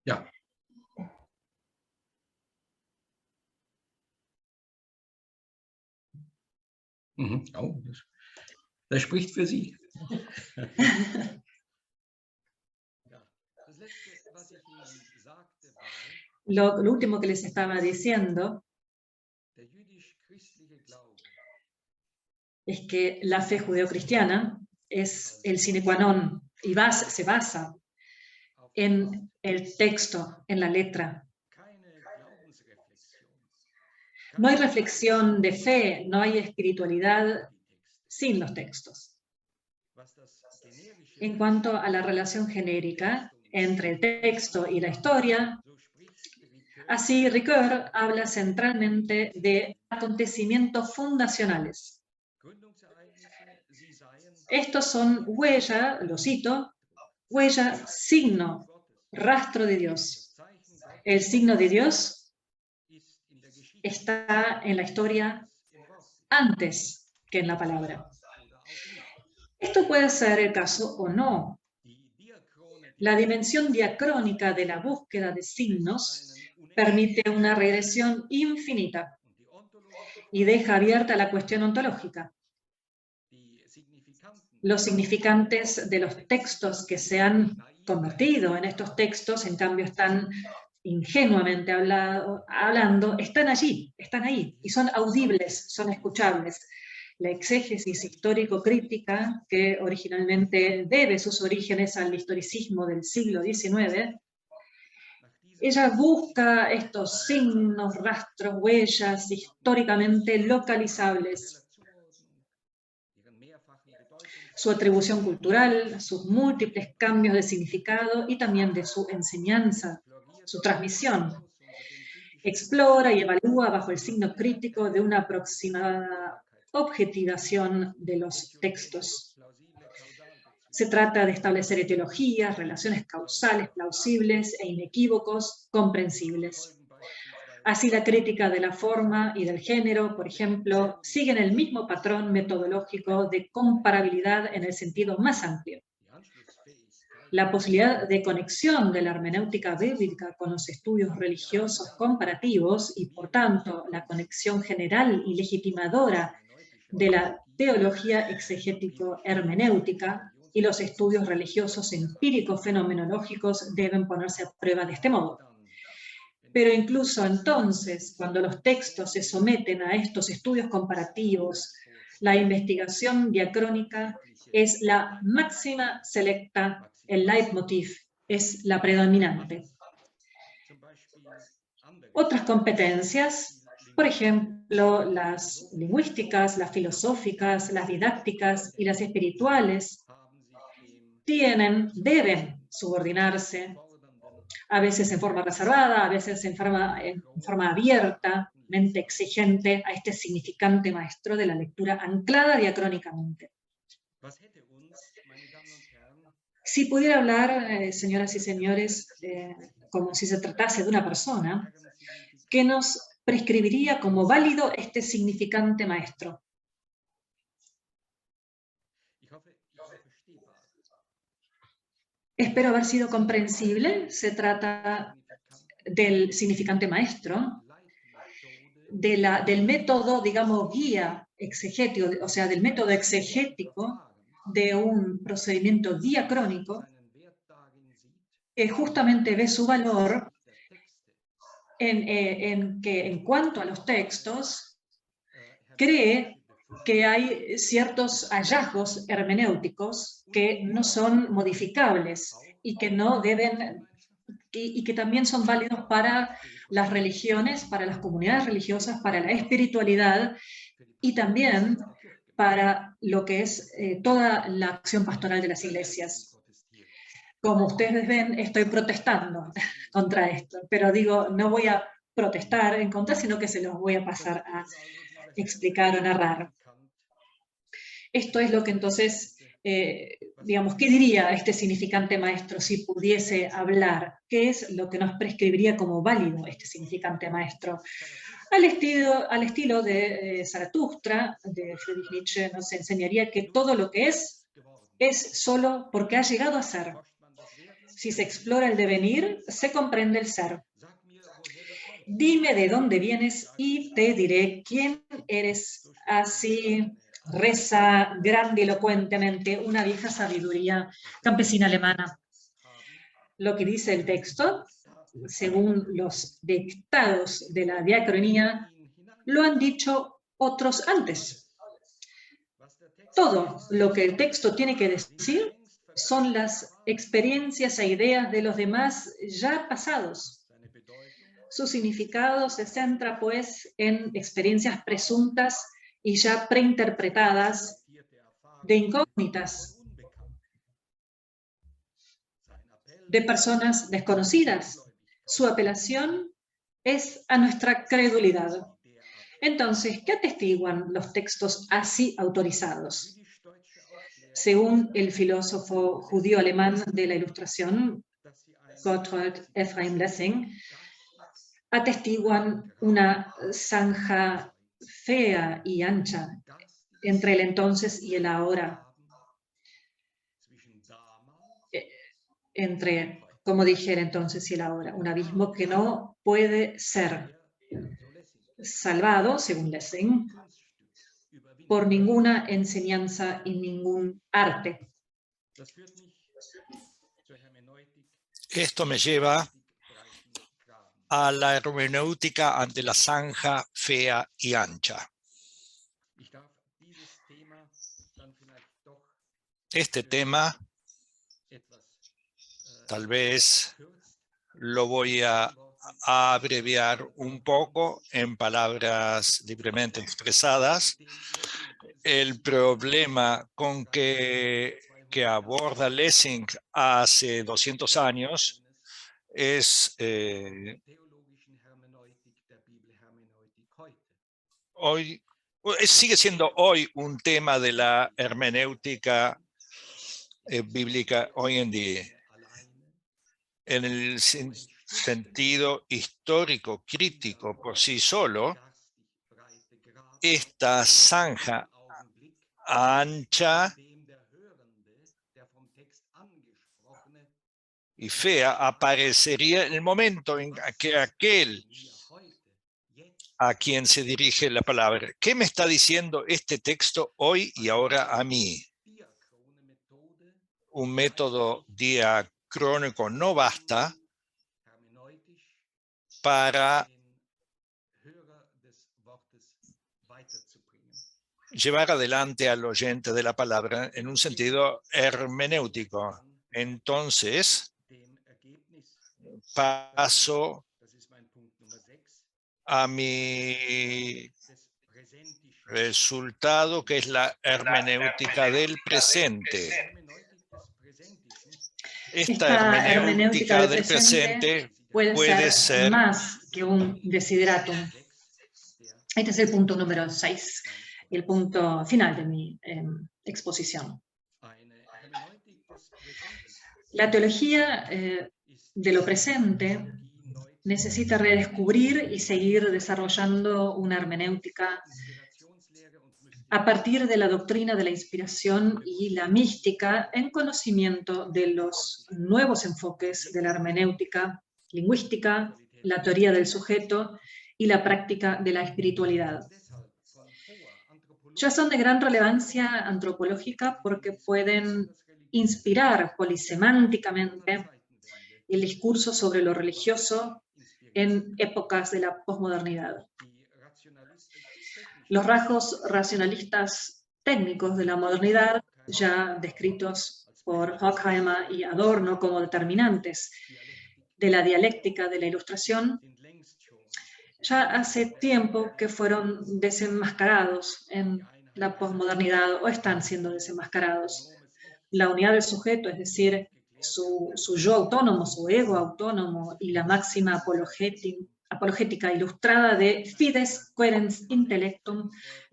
Ja. Oh, das spricht für Sie. Lo último que les estaba diciendo es que la fe judeocristiana es el sine qua non y se basa en el texto, en la letra. No hay reflexión de fe, no hay espiritualidad sin los textos. En cuanto a la relación genérica entre el texto y la historia, Así, Ricoeur habla centralmente de acontecimientos fundacionales. Estos son huella, lo cito, huella, signo, rastro de Dios. El signo de Dios está en la historia antes que en la palabra. Esto puede ser el caso o no. La dimensión diacrónica de la búsqueda de signos permite una regresión infinita y deja abierta la cuestión ontológica. Los significantes de los textos que se han convertido en estos textos, en cambio están ingenuamente hablando, están allí, están ahí, y son audibles, son escuchables. La exégesis histórico-crítica, que originalmente debe sus orígenes al historicismo del siglo XIX, ella busca estos signos, rastros, huellas históricamente localizables. Su atribución cultural, sus múltiples cambios de significado y también de su enseñanza, su transmisión. Explora y evalúa bajo el signo crítico de una aproximada objetivación de los textos. Se trata de establecer etiologías, relaciones causales plausibles e inequívocos, comprensibles. Así, la crítica de la forma y del género, por ejemplo, siguen el mismo patrón metodológico de comparabilidad en el sentido más amplio. La posibilidad de conexión de la hermenéutica bíblica con los estudios religiosos comparativos y, por tanto, la conexión general y legitimadora de la teología exegético-hermenéutica y los estudios religiosos empíricos fenomenológicos deben ponerse a prueba de este modo. Pero incluso entonces, cuando los textos se someten a estos estudios comparativos, la investigación diacrónica es la máxima selecta, el leitmotiv es la predominante. Otras competencias, por ejemplo, las lingüísticas, las filosóficas, las didácticas y las espirituales, deben subordinarse, a veces en forma reservada, a veces en forma abiertamente exigente a este significante maestro de la lectura anclada diacrónicamente. Si pudiera hablar, señoras y señores, como si se tratase de una persona, ¿qué nos prescribiría como válido este significante maestro? Espero haber sido comprensible. Se trata del significante maestro, del método, digamos, guía exegético, o sea, del método exegético de un procedimiento diacrónico, que justamente ve su valor en que, en cuanto a los textos, cree que hay ciertos hallazgos hermenéuticos que no son modificables y que no deben, y que también son válidos para las religiones, para las comunidades religiosas, para la espiritualidad y también para lo que es toda la acción pastoral de las iglesias. Como ustedes ven, estoy protestando contra esto, pero digo, no voy a protestar en contra, sino que se los voy a pasar a explicar o narrar. Esto es lo que entonces, digamos, ¿qué diría este significante maestro si pudiese hablar? ¿Qué es lo que nos prescribiría como válido este significante maestro? Al estilo de Zaratustra, de Friedrich Nietzsche, nos enseñaría que todo lo que es solo porque ha llegado a ser. Si se explora el devenir, se comprende el ser. Dime de dónde vienes y te diré quién eres. Así reza grandilocuentemente una vieja sabiduría campesina alemana. Lo que dice el texto, según los dictados de la diacronía, lo han dicho otros antes. Todo lo que el texto tiene que decir son las experiencias e ideas de los demás ya pasados. Su significado se centra, pues, en experiencias presuntas y ya preinterpretadas de incógnitas, de personas desconocidas. Su apelación es a nuestra credulidad. Entonces, ¿qué atestiguan los textos así autorizados? Según el filósofo judío-alemán de la Ilustración, Gotthold Ephraim Lessing, atestiguan una zanja fea y ancha entre el entonces y el ahora, entre, como dije, el entonces y el ahora, un abismo que no puede ser salvado, según Lessing, por ninguna enseñanza y ningún arte. Esto me lleva a la hermenéutica ante la zanja fea y ancha. Este tema tal vez lo voy a abreviar un poco en palabras libremente expresadas. El problema con que aborda Lessing hace 200 años es hoy, sigue siendo hoy un tema de la hermenéutica bíblica hoy en día. En el sentido histórico crítico por sí solo, esta zanja ancha y fea aparecería en el momento en que aquel a quien se dirige la palabra. ¿Qué me está diciendo este texto hoy y ahora a mí? Un método diacrónico no basta para llevar adelante al oyente de la palabra en un sentido hermenéutico. Entonces, paso a mi resultado, que es la hermenéutica del presente. Esta hermenéutica del presente puede ser más que un desideratum. Este es el punto número 6, el punto final de mi exposición. La teología de lo presente necesita redescubrir y seguir desarrollando una hermenéutica a partir de la doctrina de la inspiración y la mística en conocimiento de los nuevos enfoques de la hermenéutica lingüística, la teoría del sujeto y la práctica de la espiritualidad. Ya son de gran relevancia antropológica porque pueden inspirar polisemánticamente el discurso sobre lo religioso en épocas de la posmodernidad. Los rasgos racionalistas técnicos de la modernidad, ya descritos por Horkheimer y Adorno como determinantes de la dialéctica de la Ilustración, ya hace tiempo que fueron desenmascarados en la posmodernidad o están siendo desenmascarados. La unidad del sujeto, es decir, su yo autónomo, su ego autónomo y la máxima apologética ilustrada de fides querens intellectum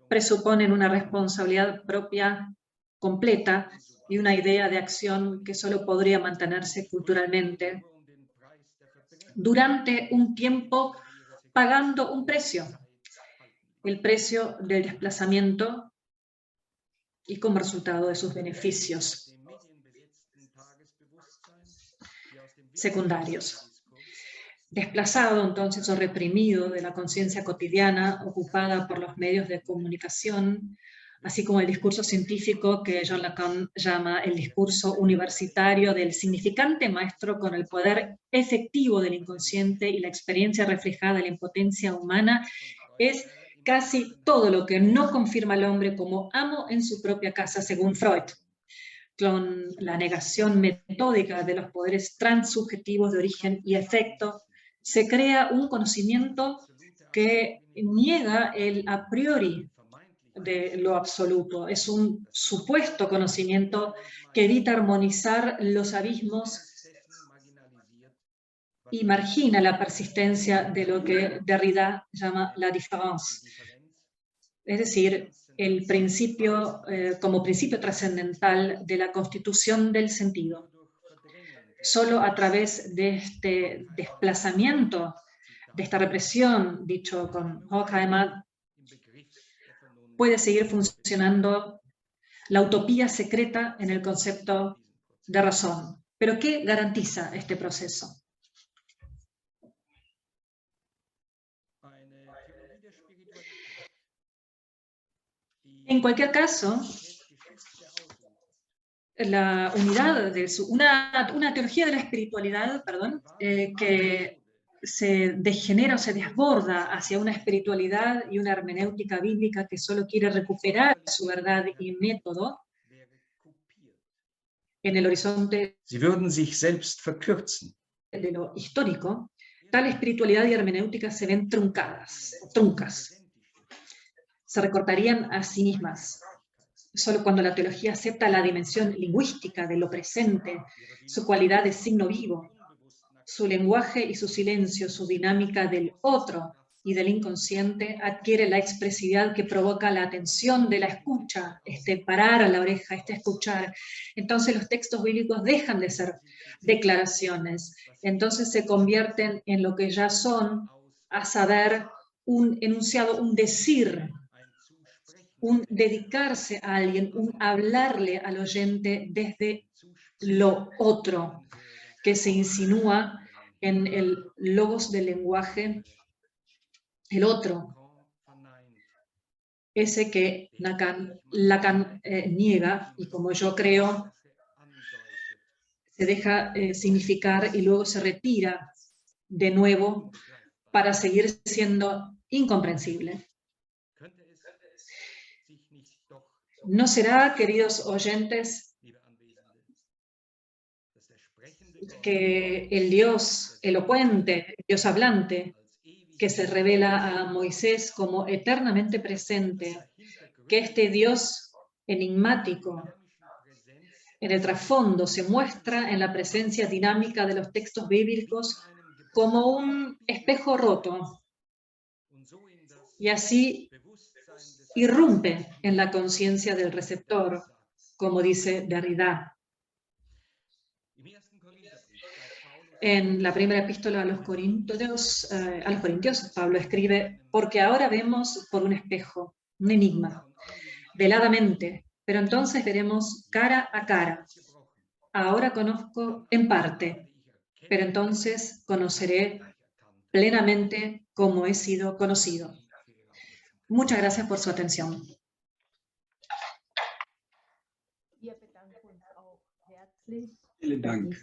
presuponen una responsabilidad propia completa y una idea de acción que solo podría mantenerse culturalmente durante un tiempo pagando un precio, el precio del desplazamiento y como resultado de sus beneficios secundarios. Desplazado entonces o reprimido de la conciencia cotidiana ocupada por los medios de comunicación, así como el discurso científico que John Lacan llama el discurso universitario del significante maestro con el poder efectivo del inconsciente y la experiencia reflejada en la impotencia humana, es casi todo lo que no confirma al hombre como amo en su propia casa, según Freud. Con la negación metódica de los poderes transsubjetivos de origen y efecto, se crea un conocimiento que niega el a priori de lo absoluto. Es un supuesto conocimiento que evita armonizar los abismos y margina la persistencia de lo que Derrida llama la différence, es decir, el principio, como principio trascendental de la constitución del sentido. Solo a través de este desplazamiento, de esta represión, dicho con Horkheimer, puede seguir funcionando la utopía secreta en el concepto de razón. ¿Pero qué garantiza este proceso? En cualquier caso, la unidad de una teología de la espiritualidad, que se degenera o se desborda hacia una espiritualidad y una hermenéutica bíblica que solo quiere recuperar su verdad y método en el horizonte Sie würden sich selbst verkürzen. de lo histórico, tal espiritualidad y hermenéutica se ven truncas, se recortarían a sí mismas. Solo cuando la teología acepta la dimensión lingüística de lo presente, su cualidad de signo vivo, su lenguaje y su silencio, su dinámica del otro y del inconsciente, adquiere la expresividad que provoca la atención de la escucha, parar a la oreja, escuchar. Entonces los textos bíblicos dejan de ser declaraciones, entonces se convierten en lo que ya son, a saber, un enunciado, un decir, un dedicarse a alguien, un hablarle al oyente desde lo otro, que se insinúa en el logos del lenguaje, el otro, ese que Lacan niega y, como yo creo, se deja significar y luego se retira de nuevo para seguir siendo incomprensible. ¿No será, queridos oyentes, que el Dios elocuente, el Dios hablante, que se revela a Moisés como eternamente presente, que este Dios enigmático en el trasfondo se muestra en la presencia dinámica de los textos bíblicos como un espejo roto, y así irrumpe en la conciencia del receptor, como dice Derrida? En la primera epístola a los Corintios, Pablo escribe: porque ahora vemos por un espejo, un enigma, veladamente, pero entonces veremos cara a cara. Ahora conozco en parte, pero entonces conoceré plenamente como he sido conocido. Muchas gracias por su atención. Vielen Dank.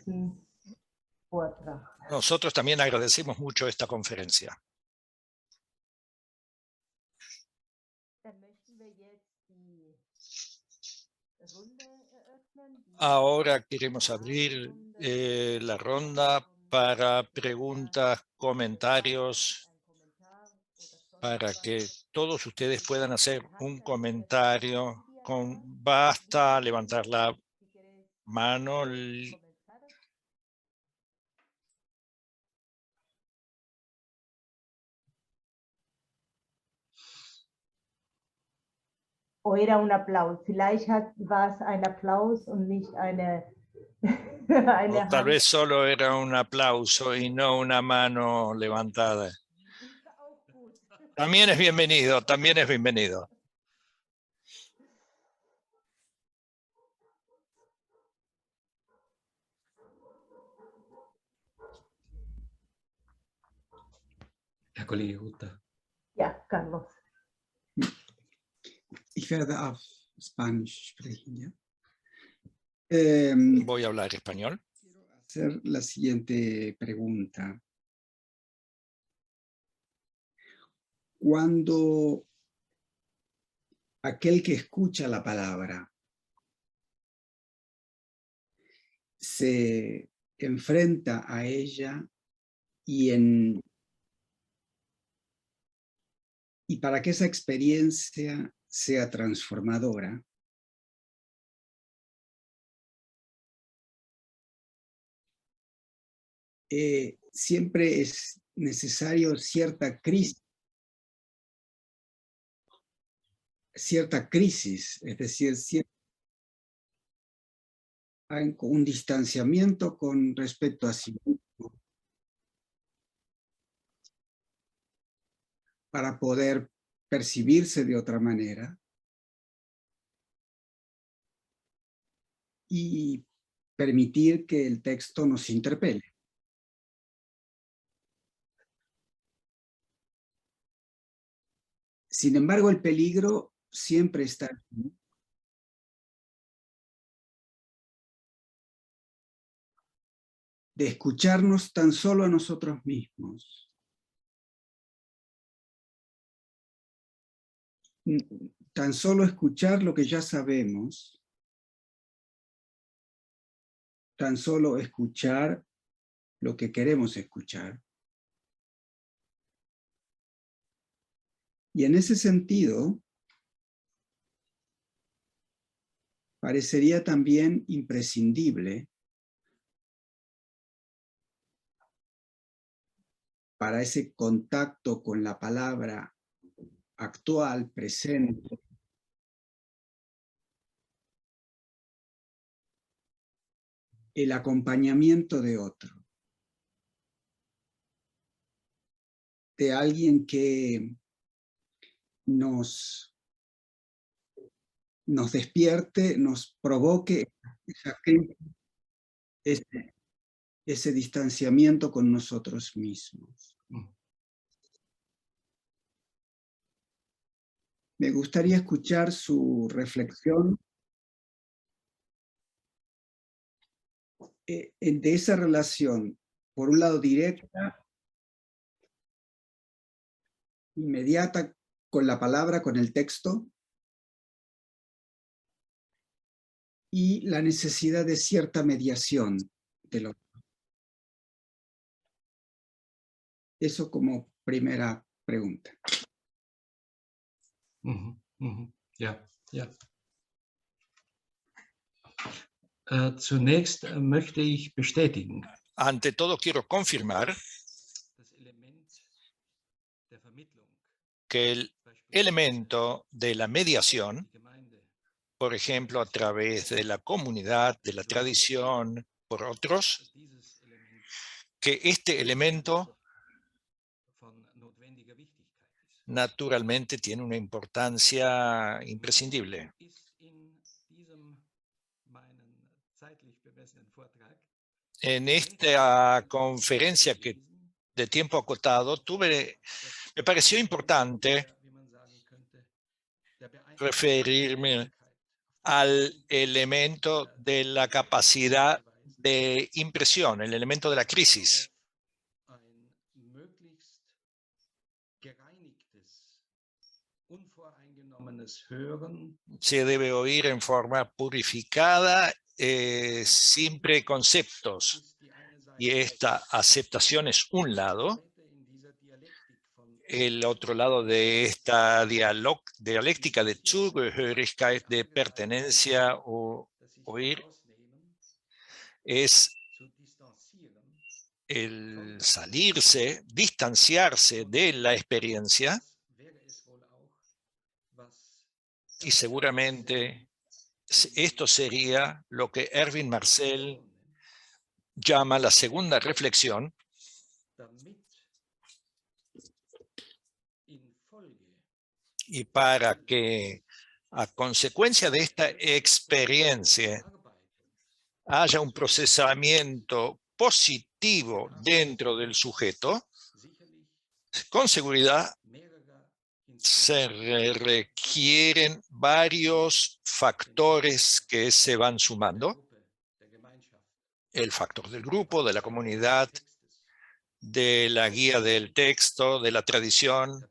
Nosotros también agradecemos mucho esta conferencia. Ahora queremos abrir la ronda para preguntas, comentarios, para que todos ustedes puedan hacer un comentario. Basta levantar la mano. O era un aplauso. Vielleicht war es ein Applaus und nicht eine O tal vez solo era un aplauso y no una mano levantada. También es bienvenido, también es bienvenido. Herr Kollege Ruther. Ja, Carlos. Ich werde auf Spanisch sprechen, ¿ya? Voy a hablar español. Quiero hacer la siguiente pregunta. Cuando aquel que escucha la palabra se enfrenta a ella y para que esa experiencia sea transformadora, siempre es necesario cierta crisis, es decir, hay un distanciamiento con respecto a sí mismo para poder percibirse de otra manera y permitir que el texto nos interpele. Sin embargo, el peligro siempre está aquí, de escucharnos tan solo a nosotros mismos. Tan solo escuchar lo que ya sabemos, tan solo escuchar lo que queremos escuchar. Y en ese sentido, parecería también imprescindible para ese contacto con la palabra actual, presente, el acompañamiento de otro, de alguien que nos despierte, nos provoque ese distanciamiento con nosotros mismos. Me gustaría escuchar su reflexión de esa relación, por un lado directa, inmediata con la palabra, con el texto, y la necesidad de cierta mediación del otro. Eso como primera pregunta. Ja, ja. Zunächst möchte ich bestätigen, Ante todo, quiero confirmar das Element der Vermittlung, que el elemento de la mediación, die Gemeinde, por ejemplo, a través de la comunidad, de la tradición, por otros, dass dieses Element que este elemento von notwendiger Wichtigkeit ist. naturalmente tiene una importancia imprescindible. Ist in diesem meinen zeitlich bemessenen Vortrag En esta conferencia de tiempo acotado me pareció importante referirme al elemento de la capacidad de impresión, el elemento de la crisis. Se debe oír en forma purificada, sin preconceptos. Y esta aceptación es un lado. El otro lado de esta dialéctica de Zugehörigkeit, de pertenencia o oír, es el salirse, distanciarse de la experiencia, y seguramente esto sería lo que Erwin Marcel llama la segunda reflexión, y para que a consecuencia de esta experiencia haya un procesamiento positivo dentro del sujeto, con seguridad se requieren varios factores que se van sumando. El factor del grupo, de la comunidad, de la guía del texto, de la tradición.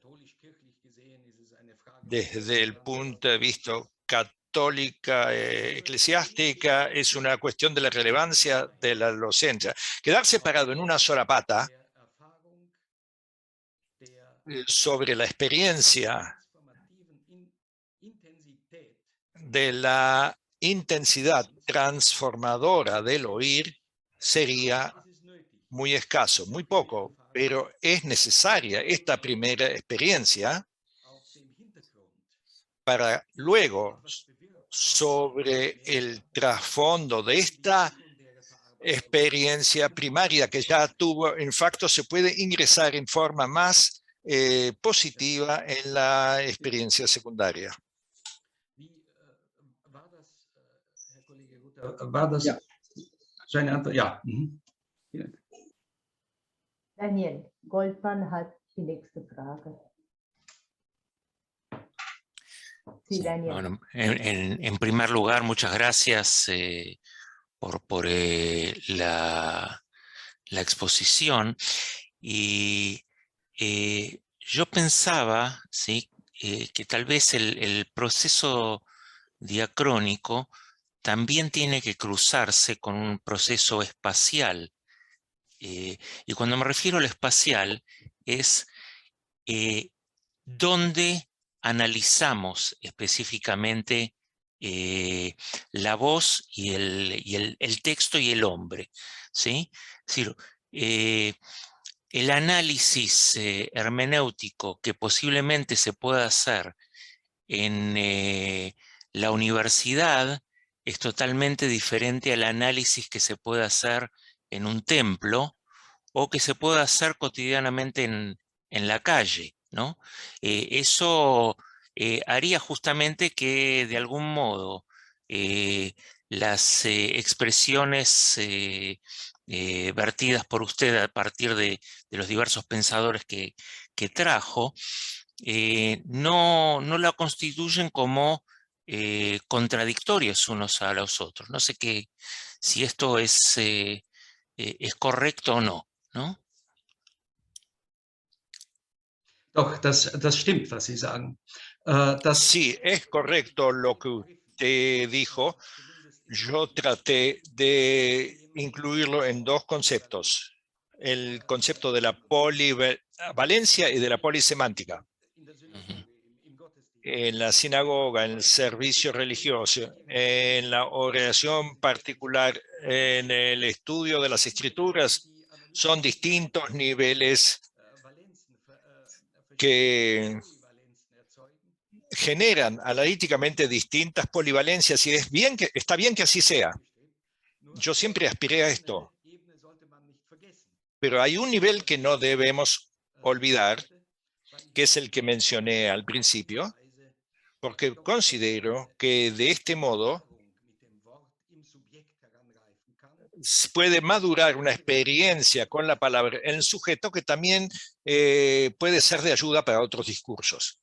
Desde el punto de vista católica, eclesiástica, es una cuestión de la relevancia de la docencia. Quedar separado en una sola pata sobre la experiencia de la intensidad transformadora del oír sería muy escaso, muy poco, pero es necesaria esta primera experiencia para luego, sobre el trasfondo de esta experiencia primaria que ya tuvo, en facto se puede ingresar en forma más positiva en la experiencia secundaria. Ja. Seine Antwort? Ja. Mhm. Daniel Goldman hat die nächste Frage. Sí, Sí, Daniel. bueno, en primer lugar, muchas gracias por la exposición. Y yo pensaba, ¿sí? Que tal vez el proceso diacrónico también tiene que cruzarse con un proceso espacial. Y cuando me refiero al espacial, es donde analizamos específicamente la voz y el texto y el hombre, ¿sí? Es decir, el análisis hermenéutico que posiblemente se pueda hacer en la universidad es totalmente diferente al análisis que se puede hacer en un templo o que se puede hacer cotidianamente en la calle, ¿no? Eso haría justamente que de algún modo las expresiones vertidas por usted a partir de los diversos pensadores que trajo, no la constituyen como contradictorios unos a los otros. No sé si esto es correcto o no, ¿no? Doch, das stimmt, was Sie sagen. Sí, es correcto lo que usted dijo. Yo traté de incluirlo en dos conceptos. El concepto de la polivalencia y de la polisemántica. En la sinagoga, en el servicio religioso, en la oración particular, en el estudio de las escrituras, son distintos niveles que generan analíticamente distintas polivalencias y está bien que así sea. Yo siempre aspiré a esto. Pero hay un nivel que no debemos olvidar, que es el que mencioné al principio, porque considero que de este modo puede madurar una experiencia con la palabra en el sujeto que también puede ser de ayuda para otros discursos.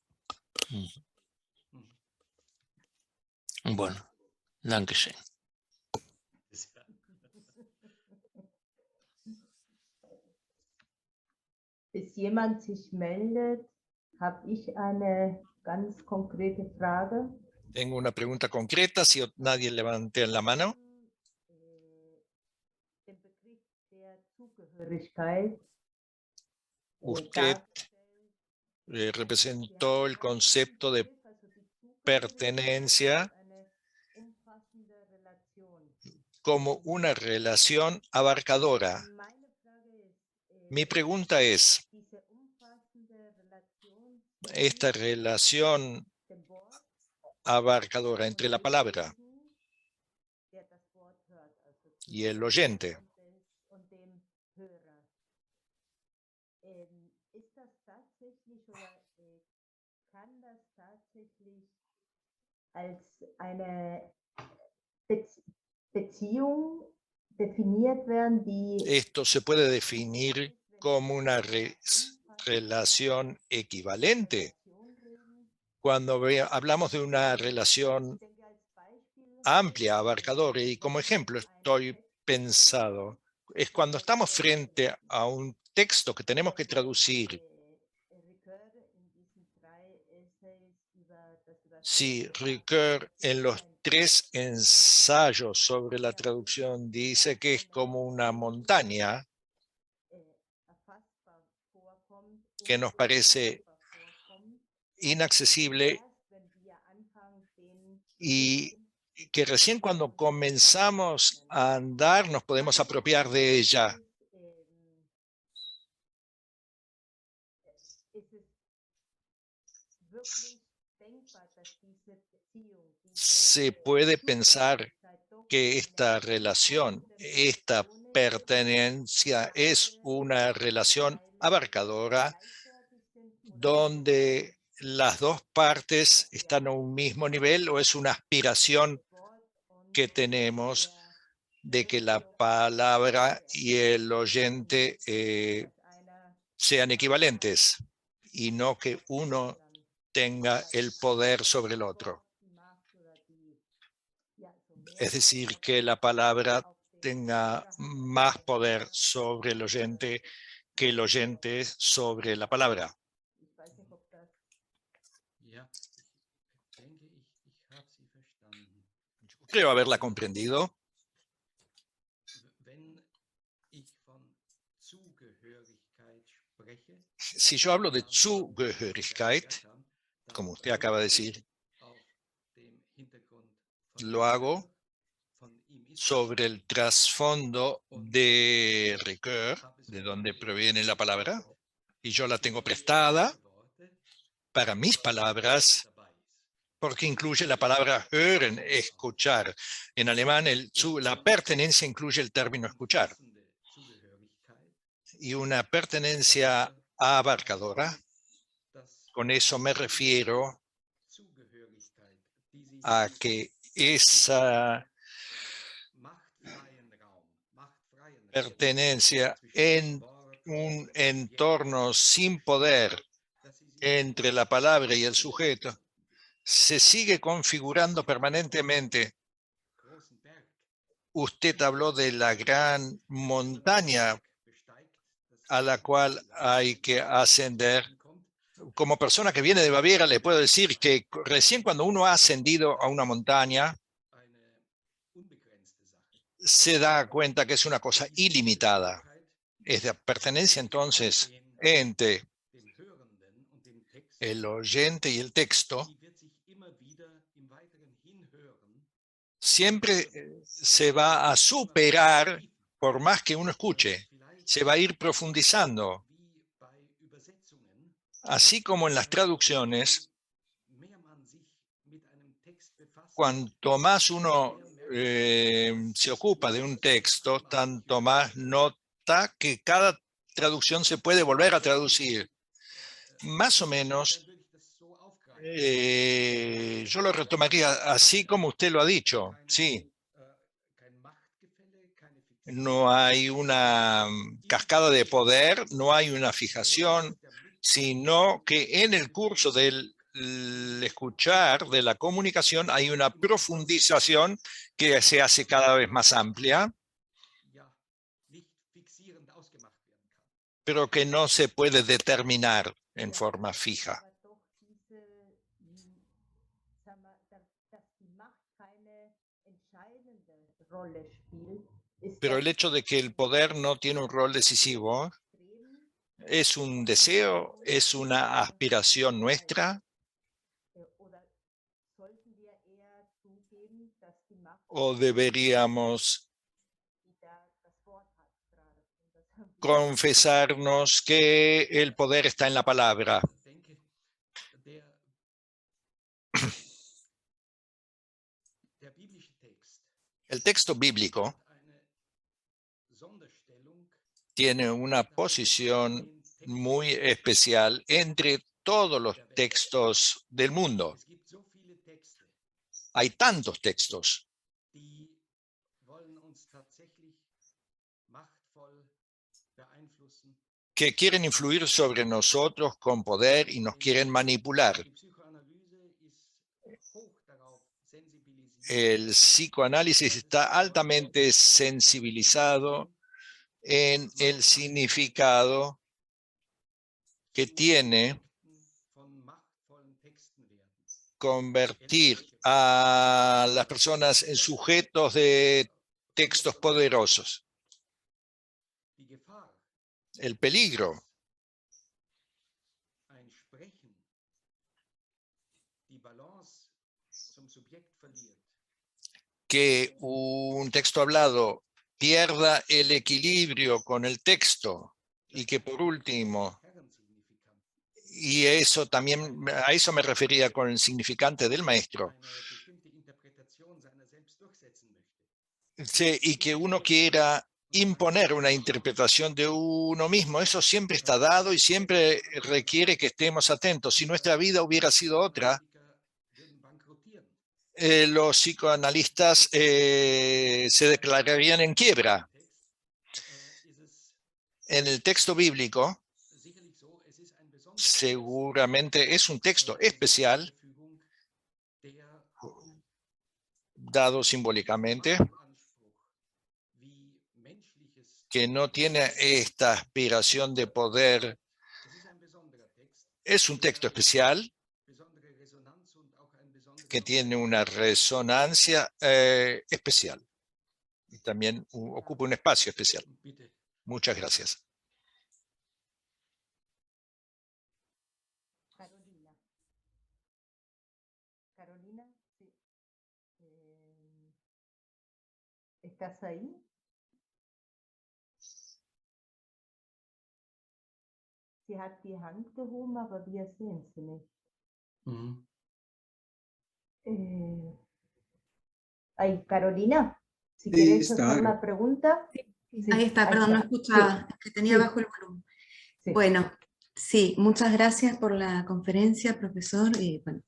Bueno, Dankeschön. Bis jemand sich meldet, habe ich eine ganz konkrete Frage. Tengo una pregunta concreta, si nadie levante la mano. Den Begriff der Zugehörigkeit. Usted representó el concepto de pertenencia como una relación abarcadora. Mi pregunta es, esta relación abarcadora entre la palabra y el oyente, ist das tatsächlich oder kann das tatsächlich als eine Beziehung definiert werden, die esto se puede definir como una relación equivalente? Cuando hablamos de una relación amplia, abarcadora, y como ejemplo estoy pensado, es cuando estamos frente a un texto que tenemos que traducir. Si Ricoeur en los 3 ensayos sobre la traducción dice que es como una montaña que nos parece inaccesible y que recién cuando comenzamos a andar nos podemos apropiar de ella. se puede pensar que esta relación, esta pertenencia es una relación abarcadora donde las dos partes están a un mismo nivel, o es una aspiración que tenemos de que la palabra y el oyente sean equivalentes y no que uno tenga el poder sobre el otro. Es decir, que la palabra tenga más poder sobre el oyente que el oyente sobre la palabra. Creo haberla comprendido. Si yo hablo de Zugehörigkeit, como usted acaba de decir, lo hago sobre el trasfondo de Ricoeur, de donde proviene la palabra, y yo la tengo prestada para mis palabras, porque incluye la palabra hören, escuchar. En alemán, la pertenencia incluye el término escuchar. Y una pertenencia abarcadora, con eso me refiero a que esa pertenencia en un entorno sin poder entre la palabra y el sujeto se sigue configurando permanentemente. Usted habló de la gran montaña a la cual hay que ascender. Como persona que viene de Baviera, le puedo decir que recién cuando uno ha ascendido a una montaña, se da cuenta que es una cosa ilimitada. Es de pertenencia entonces entre el oyente y el texto. Siempre se va a superar por más que uno escuche. Se va a ir profundizando. Así como en las traducciones, cuanto más uno se ocupa de un texto, tanto más nota que cada traducción se puede volver a traducir. Más o menos, yo lo retomaría así como usted lo ha dicho. Sí. No hay una cascada de poder, no hay una fijación, sino que en el curso del escuchar, de la comunicación, hay una profundización que se hace cada vez más amplia, pero que no se puede determinar en forma fija. Pero el hecho de que el poder no tiene un rol decisivo es un deseo, es una aspiración nuestra, o deberíamos confesarnos que el poder está en la palabra. El texto bíblico tiene una posición muy especial entre todos los textos del mundo. Hay tantos textos que quieren influir sobre nosotros con poder y nos quieren manipular. El psicoanálisis está altamente sensibilizado en el significado que tiene convertir a las personas en sujetos de textos poderosos. El peligro que un texto hablado pierda el equilibrio con el texto y que por último Y eso también, a eso me refería con el significante del maestro. Sí, y que uno quiera imponer una interpretación de uno mismo, eso siempre está dado y siempre requiere que estemos atentos. Si nuestra vida hubiera sido otra, los psicoanalistas se declararían en quiebra. En el texto bíblico, seguramente es un texto especial, dado simbólicamente, que no tiene esta aspiración de poder. Es un texto especial que tiene una resonancia especial y también ocupa un espacio especial. Muchas gracias. Carolina. Carolina, sí. ¿Estás ahí? Sie hat die Hand gehoben, aber wir sehen sie nicht. Ay, Carolina, si Sí, querés está. hacer la pregunta. Sí, ahí está, perdón, no escuchaba, es que tenía Sí. bajo el volumen. Sí. Bueno, sí, muchas gracias por la conferencia, profesor, y bueno,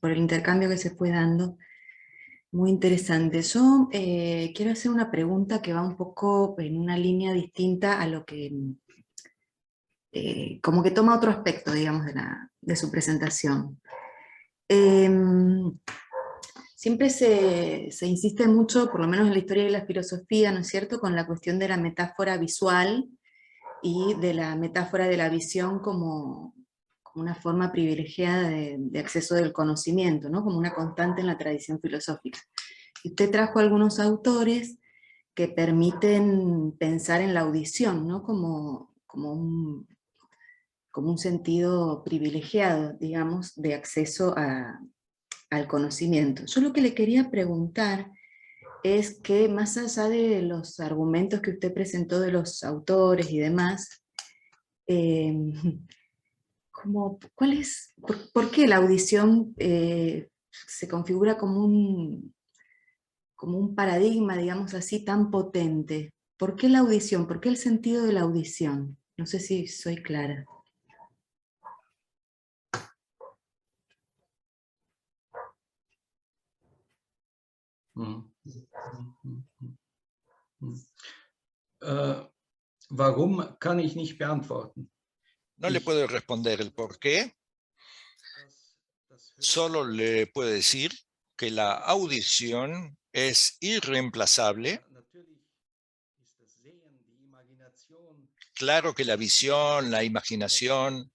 por el intercambio que se fue dando. Muy interesante. Yo quiero hacer una pregunta que va un poco en una línea distinta a lo que, como que toma otro aspecto, digamos, de su presentación. Siempre se insiste mucho, por lo menos en la historia de la filosofía, ¿no es cierto?, con la cuestión de la metáfora visual y de la metáfora de la visión como una forma privilegiada de acceso del conocimiento, ¿no?, como una constante en la tradición filosófica. Y usted trajo algunos autores que permiten pensar en la audición, ¿no?, como un sentido privilegiado, digamos, de acceso al conocimiento. Yo lo que le quería preguntar es que, más allá de los argumentos que usted presentó de los autores y demás, ¿por qué la audición se configura como un paradigma, digamos así, tan potente? ¿Por qué la audición? ¿Por qué el sentido de la audición? No sé si soy clara. Warum kann ich nicht beantworten. No le puedo responder el por qué. Solo le puedo decir que la audición es irreemplazable. Claro que la visión, la imaginación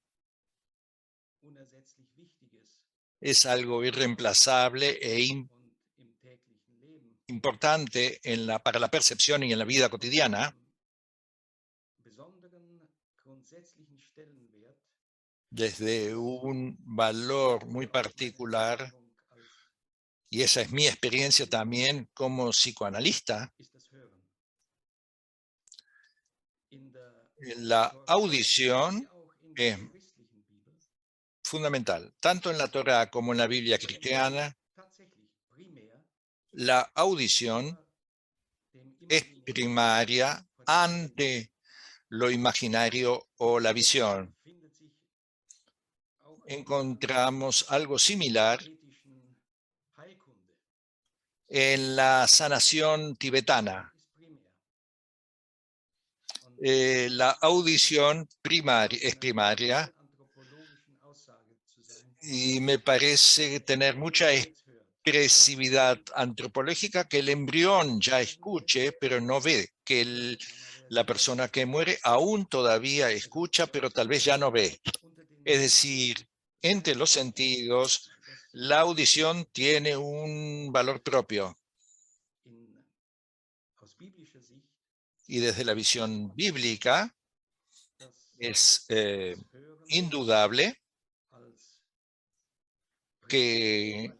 es algo irreemplazable e importante para la percepción y en la vida cotidiana. Desde un valor muy particular, y esa es mi experiencia también como psicoanalista, la audición es fundamental, tanto en la Torá como en la Biblia cristiana. La audición es primaria ante lo imaginario o la visión. Encontramos algo similar en la sanación tibetana. La audición es primaria y me parece tener mucha expresividad antropológica, que el embrión ya escuche, pero no ve, que la persona que muere aún todavía escucha, pero tal vez ya no ve. Es decir, entre los sentidos, la audición tiene un valor propio. Y desde la visión bíblica es indudable que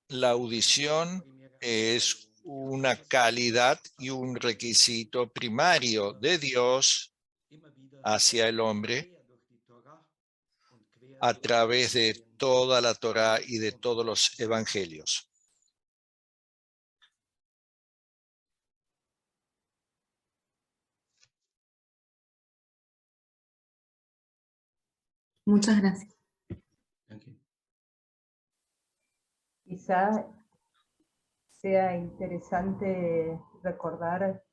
la audición es una calidad y un requisito primario de Dios hacia el hombre, a través de toda la Torá y de todos los evangelios. Muchas gracias. Quizá sea interesante recordar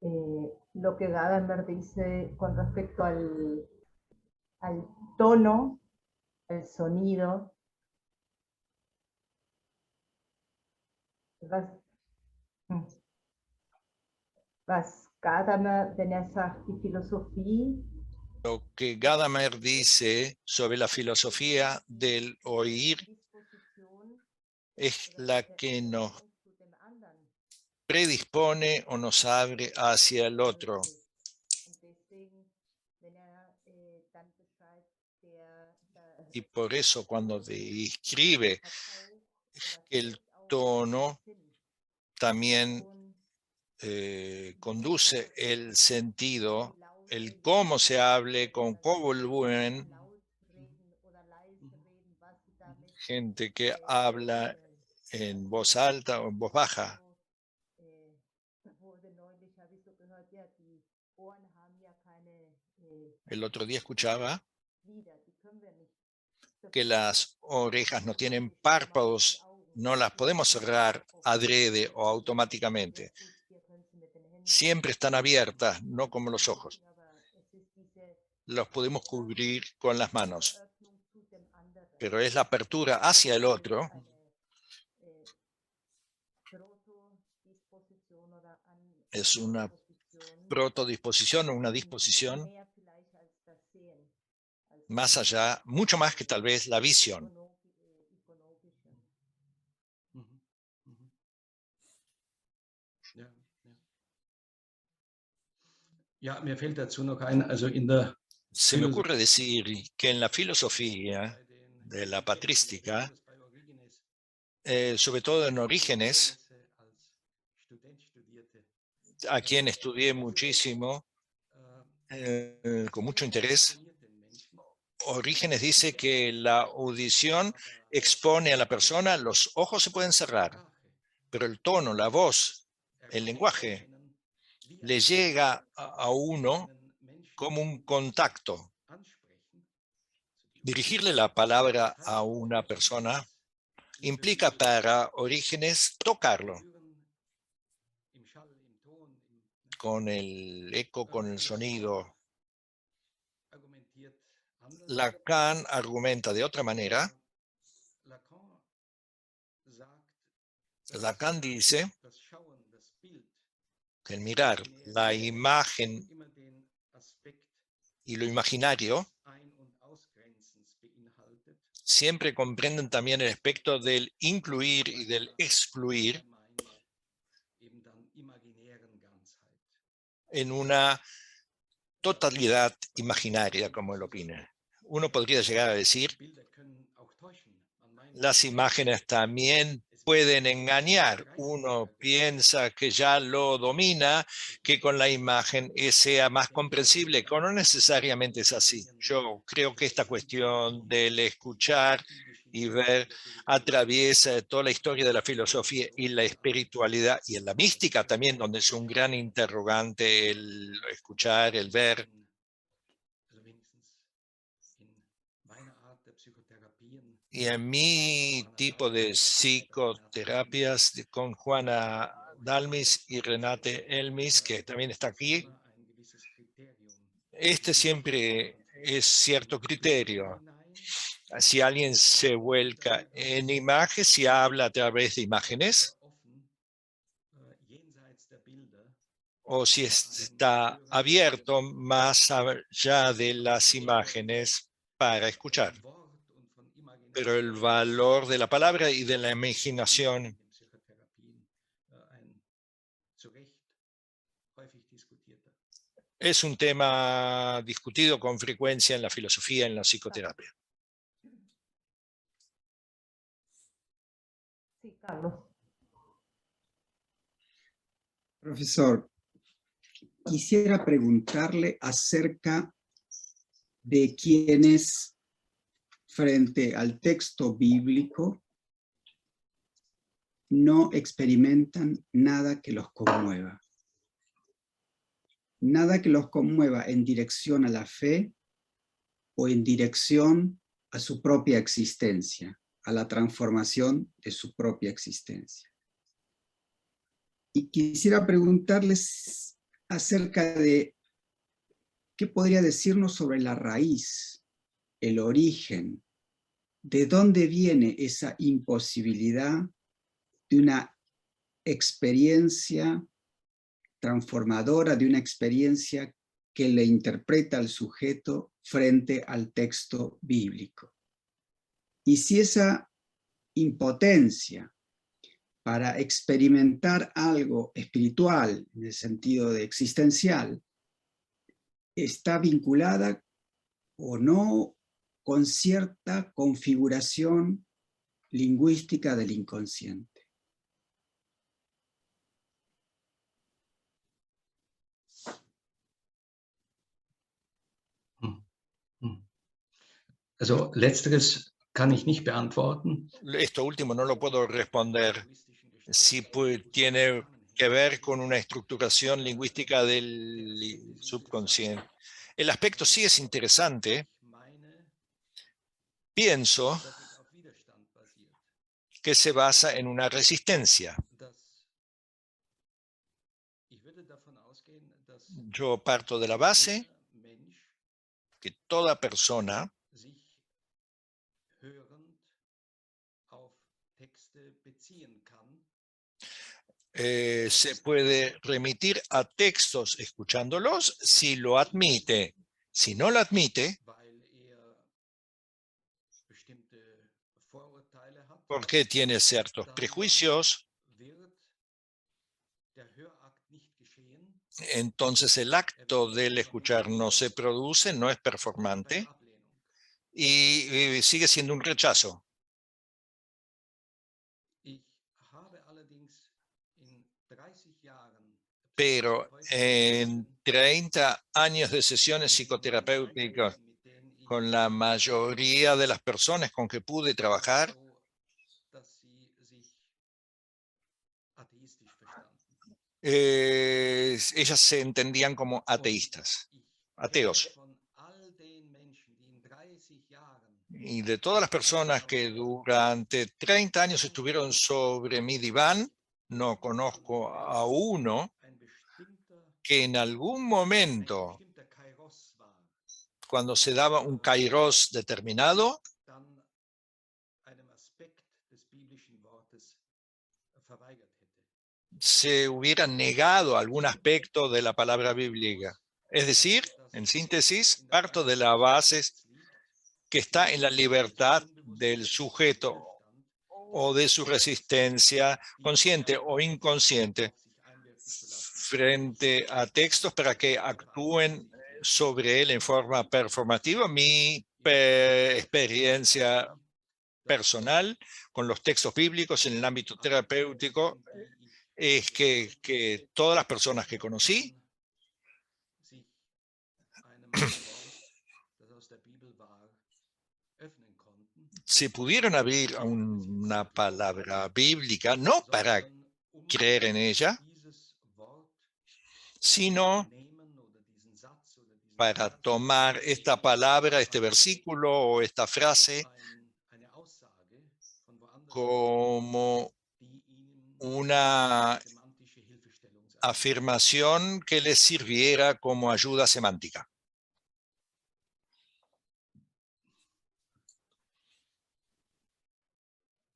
lo que Gadamer dice con respecto al tono, al sonido. Was Gadamer, wenn er sagt, die Philosophie, Lo que Gadamer dice sobre la filosofía del oír es la que nos predispone o nos abre hacia el otro. Y por eso cuando describe el tono, también conduce el sentido, el cómo se hable, con cómo volumen, gente que habla en voz alta o en voz baja. El otro día escuchaba que las orejas no tienen párpados, no las podemos cerrar adrede o automáticamente. Siempre están abiertas, no como los ojos. Los podemos cubrir con las manos. Pero es la apertura hacia el otro, es una protodisposición o una disposición más allá, mucho más que tal vez la visión. Se me ocurre decir que en la filosofía de la patrística, sobre todo en Orígenes, a quien estudié muchísimo, con mucho interés, Orígenes dice que la audición expone a la persona, los ojos se pueden cerrar, pero el tono, la voz, el lenguaje, le llega a uno como un contacto. Dirigirle la palabra a una persona implica para Orígenes tocarlo, con el eco, con el sonido. Lacan argumenta de otra manera. Lacan dice que el mirar la imagen y lo imaginario siempre comprenden también el aspecto del incluir y del excluir en una totalidad imaginaria, como él opina. Uno podría llegar a decir, las imágenes también pueden engañar. Uno piensa que ya lo domina, que con la imagen sea más comprensible, pero no necesariamente es así. Yo creo que esta cuestión del escuchar y ver atraviesa toda la historia de la filosofía y la espiritualidad y en la mística también, donde es un gran interrogante el escuchar, el ver. Y en mi tipo de psicoterapias con Juana Dalmis y Renate Elmis, que también está aquí, este siempre es cierto criterio. Si alguien se vuelca en imágenes, si habla a través de imágenes, o si está abierto más allá de las imágenes para escuchar. Pero el valor de la palabra y de la imaginación es un tema discutido con frecuencia en la filosofía, en la psicoterapia. Sí, Carlos. Profesor, quisiera preguntarle acerca de quienes frente al texto bíblico no experimentan nada que los conmueva. Nada que los conmueva en dirección a la fe o en dirección a su propia existencia, a la transformación de su propia existencia. Y quisiera preguntarles acerca de qué podría decirnos sobre la raíz, el origen, de dónde viene esa imposibilidad de una experiencia transformadora, de una experiencia que le interpreta al sujeto frente al texto bíblico. Y si esa impotencia para experimentar algo espiritual, en el sentido de existencial, está vinculada o no con cierta configuración lingüística del inconsciente. Also letzteres kann ich nicht beantworten. Esto último no lo puedo responder. Si tiene que ver con una estructuración lingüística del subconsciente. El aspecto sí es interesante. Pienso que se basa en una resistencia. Yo parto de la base que toda persona se puede remitir a textos escuchándolos si lo admite. Si no lo admite, porque tiene ciertos prejuicios, entonces el acto del escuchar no se produce, no es performante y sigue siendo un rechazo. Pero en 30 años de sesiones psicoterapéuticas con la mayoría de las personas con que pude trabajar, ellas se entendían como ateístas, ateos. Y de todas las personas que durante 30 años estuvieron sobre mi diván, no conozco a uno que en algún momento, cuando se daba un kairos determinado, se hubiera negado algún aspecto de la palabra bíblica. Es decir, en síntesis, parto de la base que está en la libertad del sujeto o de su resistencia consciente o inconsciente frente a textos para que actúen sobre él en forma performativa. Mi experiencia personal con los textos bíblicos en el ámbito terapéutico es que todas las personas que conocí se pudieron abrir a una palabra bíblica, no para creer en ella, sino para tomar esta palabra, este versículo o esta frase como una afirmación que les sirviera como ayuda semántica.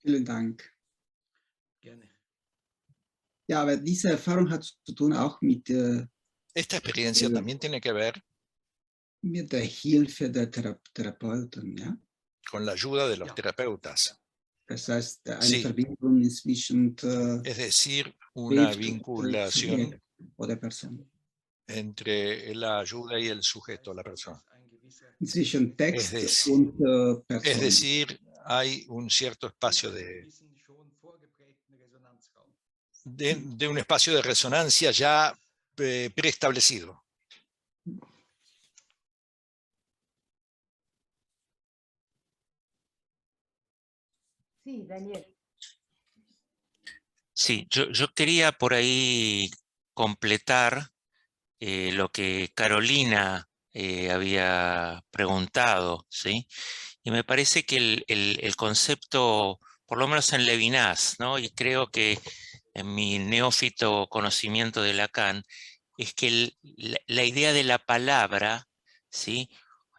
Vielen Dank. Gerne. Ja, aber diese Erfahrung hat zu tun auch mit Esta experiencia también tiene que ver mit der Hilfe der Therapeuten, ja? con la ayuda de los terapeutas. Das heißt, eine Sí. Verbindung zwischen Es decir, una Subjekt vinculación oder Person. entre la ayuda y el sujeto, la persona. Zwischen Text decir, und Person. Es decir, hay un cierto espacio de un espacio de resonancia ya preestablecido. Sí, Daniel. Sí, yo quería por ahí completar lo que Carolina había preguntado, ¿sí? Y me parece que el concepto, por lo menos en Levinas, ¿no? Y creo que en mi neófito conocimiento de Lacan, es que la idea de la palabra, ¿sí?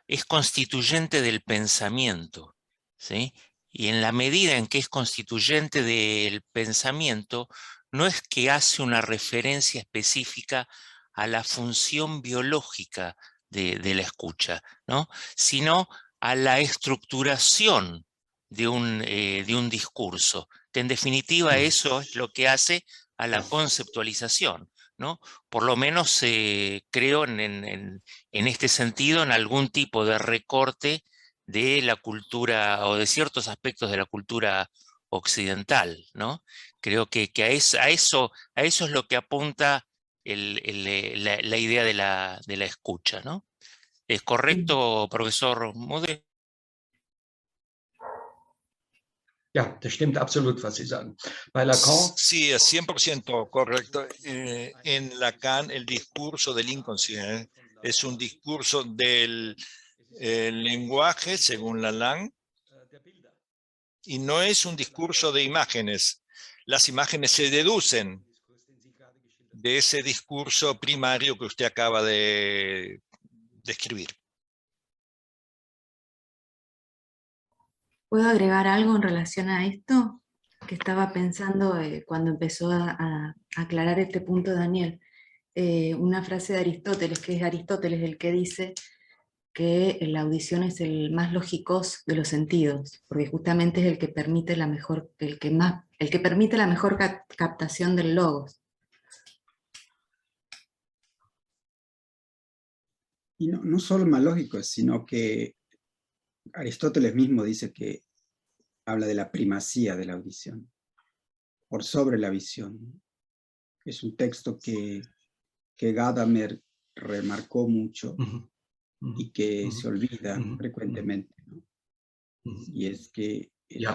Es constituyente del pensamiento, ¿sí? Y en la medida en que es constituyente del pensamiento, no es que hace una referencia específica a la función biológica de la escucha, ¿no? Sino a la estructuración de un discurso, que en definitiva eso es lo que hace a la conceptualización, ¿no? Por lo menos creo en este sentido, en algún tipo de recorte de la cultura o de ciertos aspectos de la cultura occidental, ¿no? Creo que a eso es lo que apunta la idea de la escucha, ¿no? ¿Es correcto, profesor Mude? Ja, das stimmt absolut, was Sie sagen. Bei Lacan, Sí, es 100% correcto. En Lacan, el discurso del inconsciente es un discurso del lenguaje, según Lacan, y no es un discurso de imágenes. Las imágenes se deducen de ese discurso primario que usted acaba de describir. ¿Puedo agregar algo en relación a esto? Que estaba pensando cuando empezó a aclarar este punto Daniel. Una frase de Aristóteles, que es Aristóteles el que dice que la audición es el más lógicos de los sentidos, porque justamente es el que permite la mejor, el que permite la mejor captación del logos. Y no solo más lógico, sino que Aristóteles mismo dice que habla de la primacía de la audición, por sobre la visión. Es un texto que Gadamer remarcó mucho y que se olvida frecuentemente, ¿no? Y es que el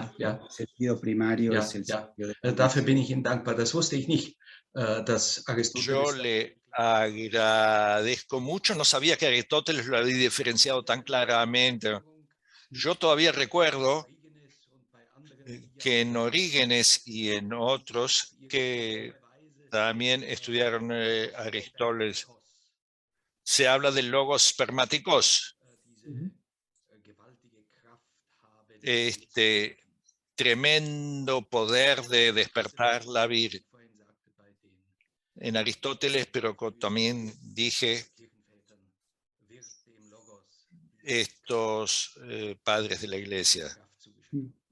sentido primario es el sentido de la Dafür bin audición. ich Ihnen dankbar. Das wusste ich nicht, dass Yo Aristoteles... le agradezco mucho, no sabía que Aristóteles lo había diferenciado tan claramente. Yo todavía recuerdo que en Orígenes y en otros que también estudiaron Aristóteles, se habla del logos spermáticos, este tremendo poder de despertar la vida en Aristóteles, pero también dije estos padres de la iglesia.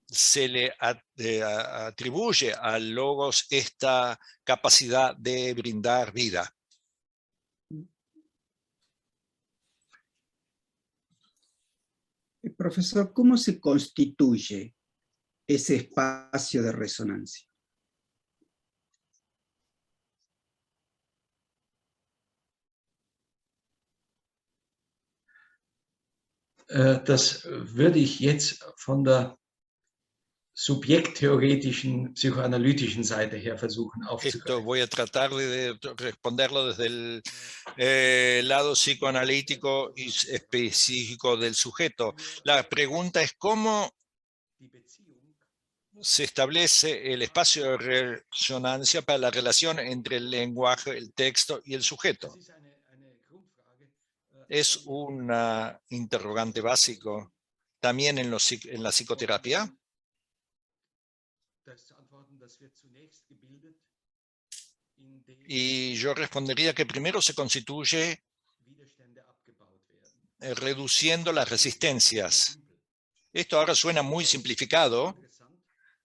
Se le atribuye al logos esta capacidad de brindar vida. Profesor, ¿cómo se constituye ese espacio de resonancia? Das würde ich jetzt von der subjekttheoretischen, psychoanalytischen Seite her versuchen aufzugreifen. Esto voy a tratar de responderlo desde el lado psicoanalítico y específico del sujeto. La pregunta es cómo se establece el espacio de resonancia para la relación entre el lenguaje, el texto y el sujeto. Es una interrogante básico también en la psicoterapia. Y yo respondería que primero se constituye reduciendo las resistencias. Esto ahora suena muy simplificado,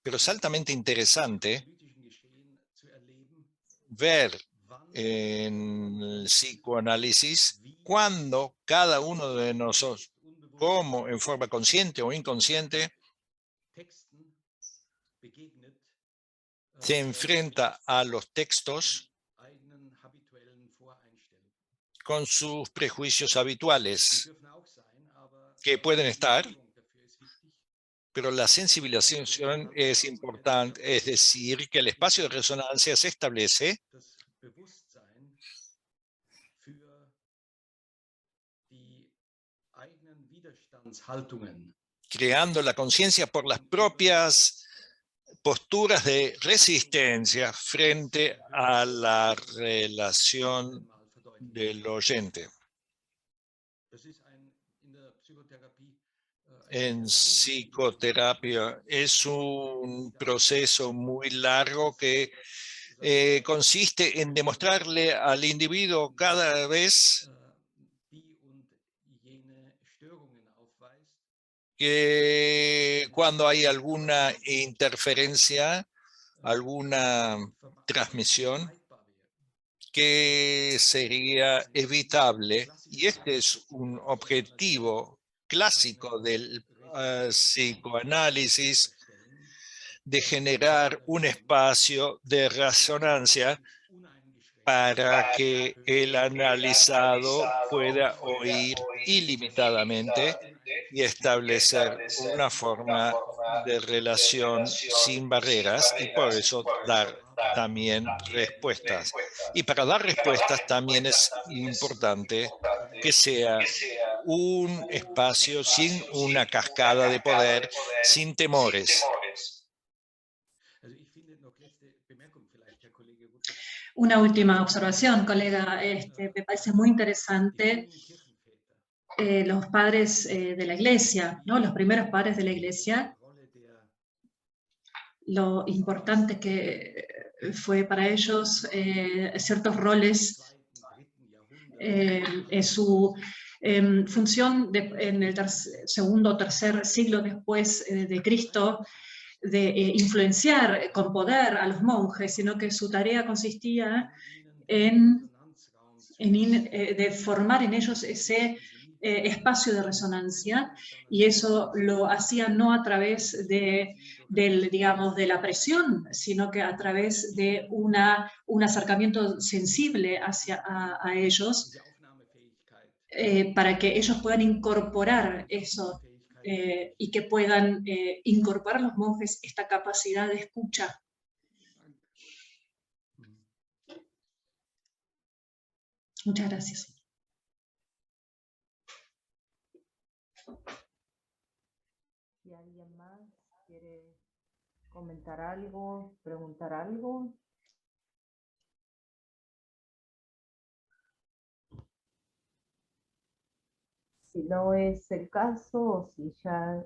pero es altamente interesante ver en el psicoanálisis cuando cada uno de nosotros, como en forma consciente o inconsciente, se enfrenta a los textos con sus prejuicios habituales, que pueden estar, Pero la sensibilización es importante, es decir, que el espacio de resonancia se establece creando la conciencia por las propias posturas de resistencia frente a la relación del oyente. En psicoterapia es un proceso muy largo que consiste en demostrarle al individuo cada vez que cuando hay alguna interferencia, alguna transmisión, que sería evitable. Y este es un objetivo clásico del psicoanálisis, de generar un espacio de resonancia para que el analizado pueda oír ilimitadamente y establecer una forma de relación sin barreras, y por eso dar también respuestas. Y para dar respuestas también es importante que sea un espacio sin una cascada de poder, sin temores. Una última observación, colega. Me parece muy interesante los padres de la Iglesia, ¿no? Los primeros padres de la Iglesia, lo importante que fue para ellos ciertos roles en su función en el segundo o tercer siglo después de Cristo, de influenciar con poder a los monjes, sino que su tarea consistía de formar en ellos ese espacio de resonancia, y eso lo hacía no a través de la presión, sino que a través de un acercamiento sensible a ellos, para que ellos puedan incorporar eso y que puedan incorporar los monjes esta capacidad de escucha. Muchas gracias. Si alguien más quiere comentar algo, preguntar algo. Si no es el caso, o si ya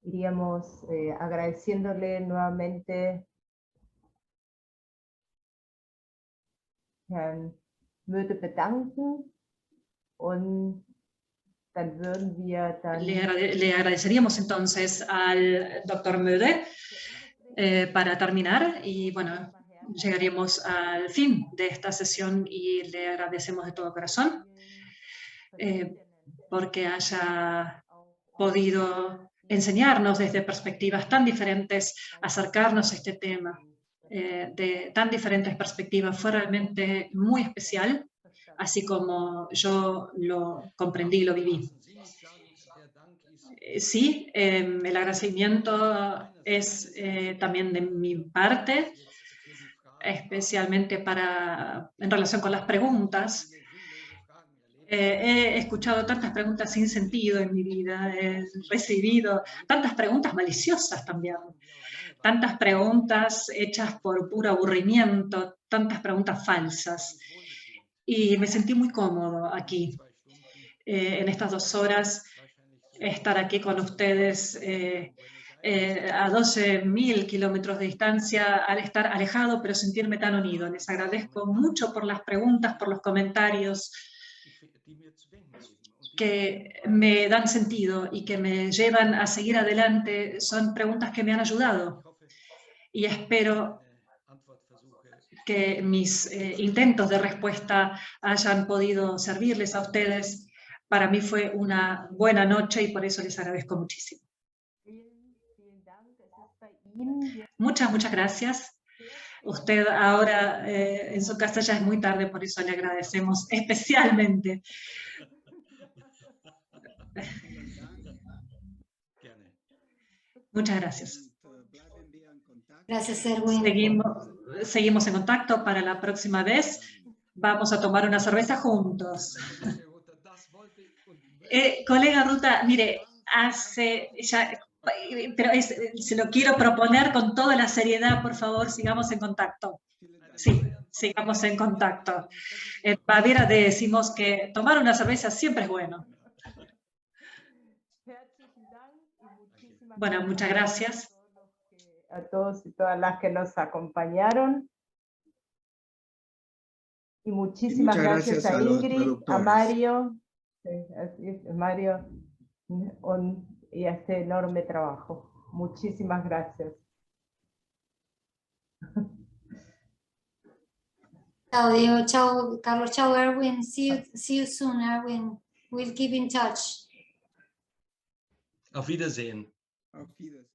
iríamos agradeciéndole nuevamente Herrn Möde bedanken, und dann würden wir dann... Le agradeceríamos entonces al doctor Möde para terminar, y bueno, llegaríamos al fin de esta sesión, y le agradecemos de todo corazón porque haya podido enseñarnos desde perspectivas tan diferentes, acercarnos a este tema de tan diferentes perspectivas. Fue realmente muy especial, así como yo lo comprendí y lo viví. Sí, el agradecimiento es también de mi parte, especialmente en relación con las preguntas. He escuchado tantas preguntas sin sentido en mi vida, he recibido tantas preguntas maliciosas también, tantas preguntas hechas por puro aburrimiento, tantas preguntas falsas. Y me sentí muy cómodo aquí, en estas 2 horas, estar aquí con ustedes a 12.000 kilómetros de distancia, al estar alejado, pero sentirme tan unido. Les agradezco mucho por las preguntas, por los comentarios que me dan sentido y que me llevan a seguir adelante. Son preguntas que me han ayudado, y espero que mis intentos de respuesta hayan podido servirles a ustedes. Para mí fue una buena noche y por eso les agradezco muchísimo. Muchas gracias. Usted ahora en su casa ya es muy tarde, por eso le agradecemos especialmente. Muchas gracias. Gracias, Erwin. Seguimos en contacto para la próxima vez. Vamos a tomar una cerveza juntos. Colega Ruta, mire, pero se lo quiero proponer con toda la seriedad, por favor, sigamos en contacto. Sí, sigamos en contacto. En Baviera decimos que tomar una cerveza siempre es bueno. Bueno, muchas gracias. A todos y todas las que nos acompañaron. Y muchísimas gracias a los Ingrid, a traductores. Mario, Mario, y a este enorme trabajo. Muchísimas gracias. Chao, Diego. Chao, Carlos. Chao, Erwin. See you soon, Erwin. We'll keep in touch. Auf Wiedersehen. Auf Wiedersehen.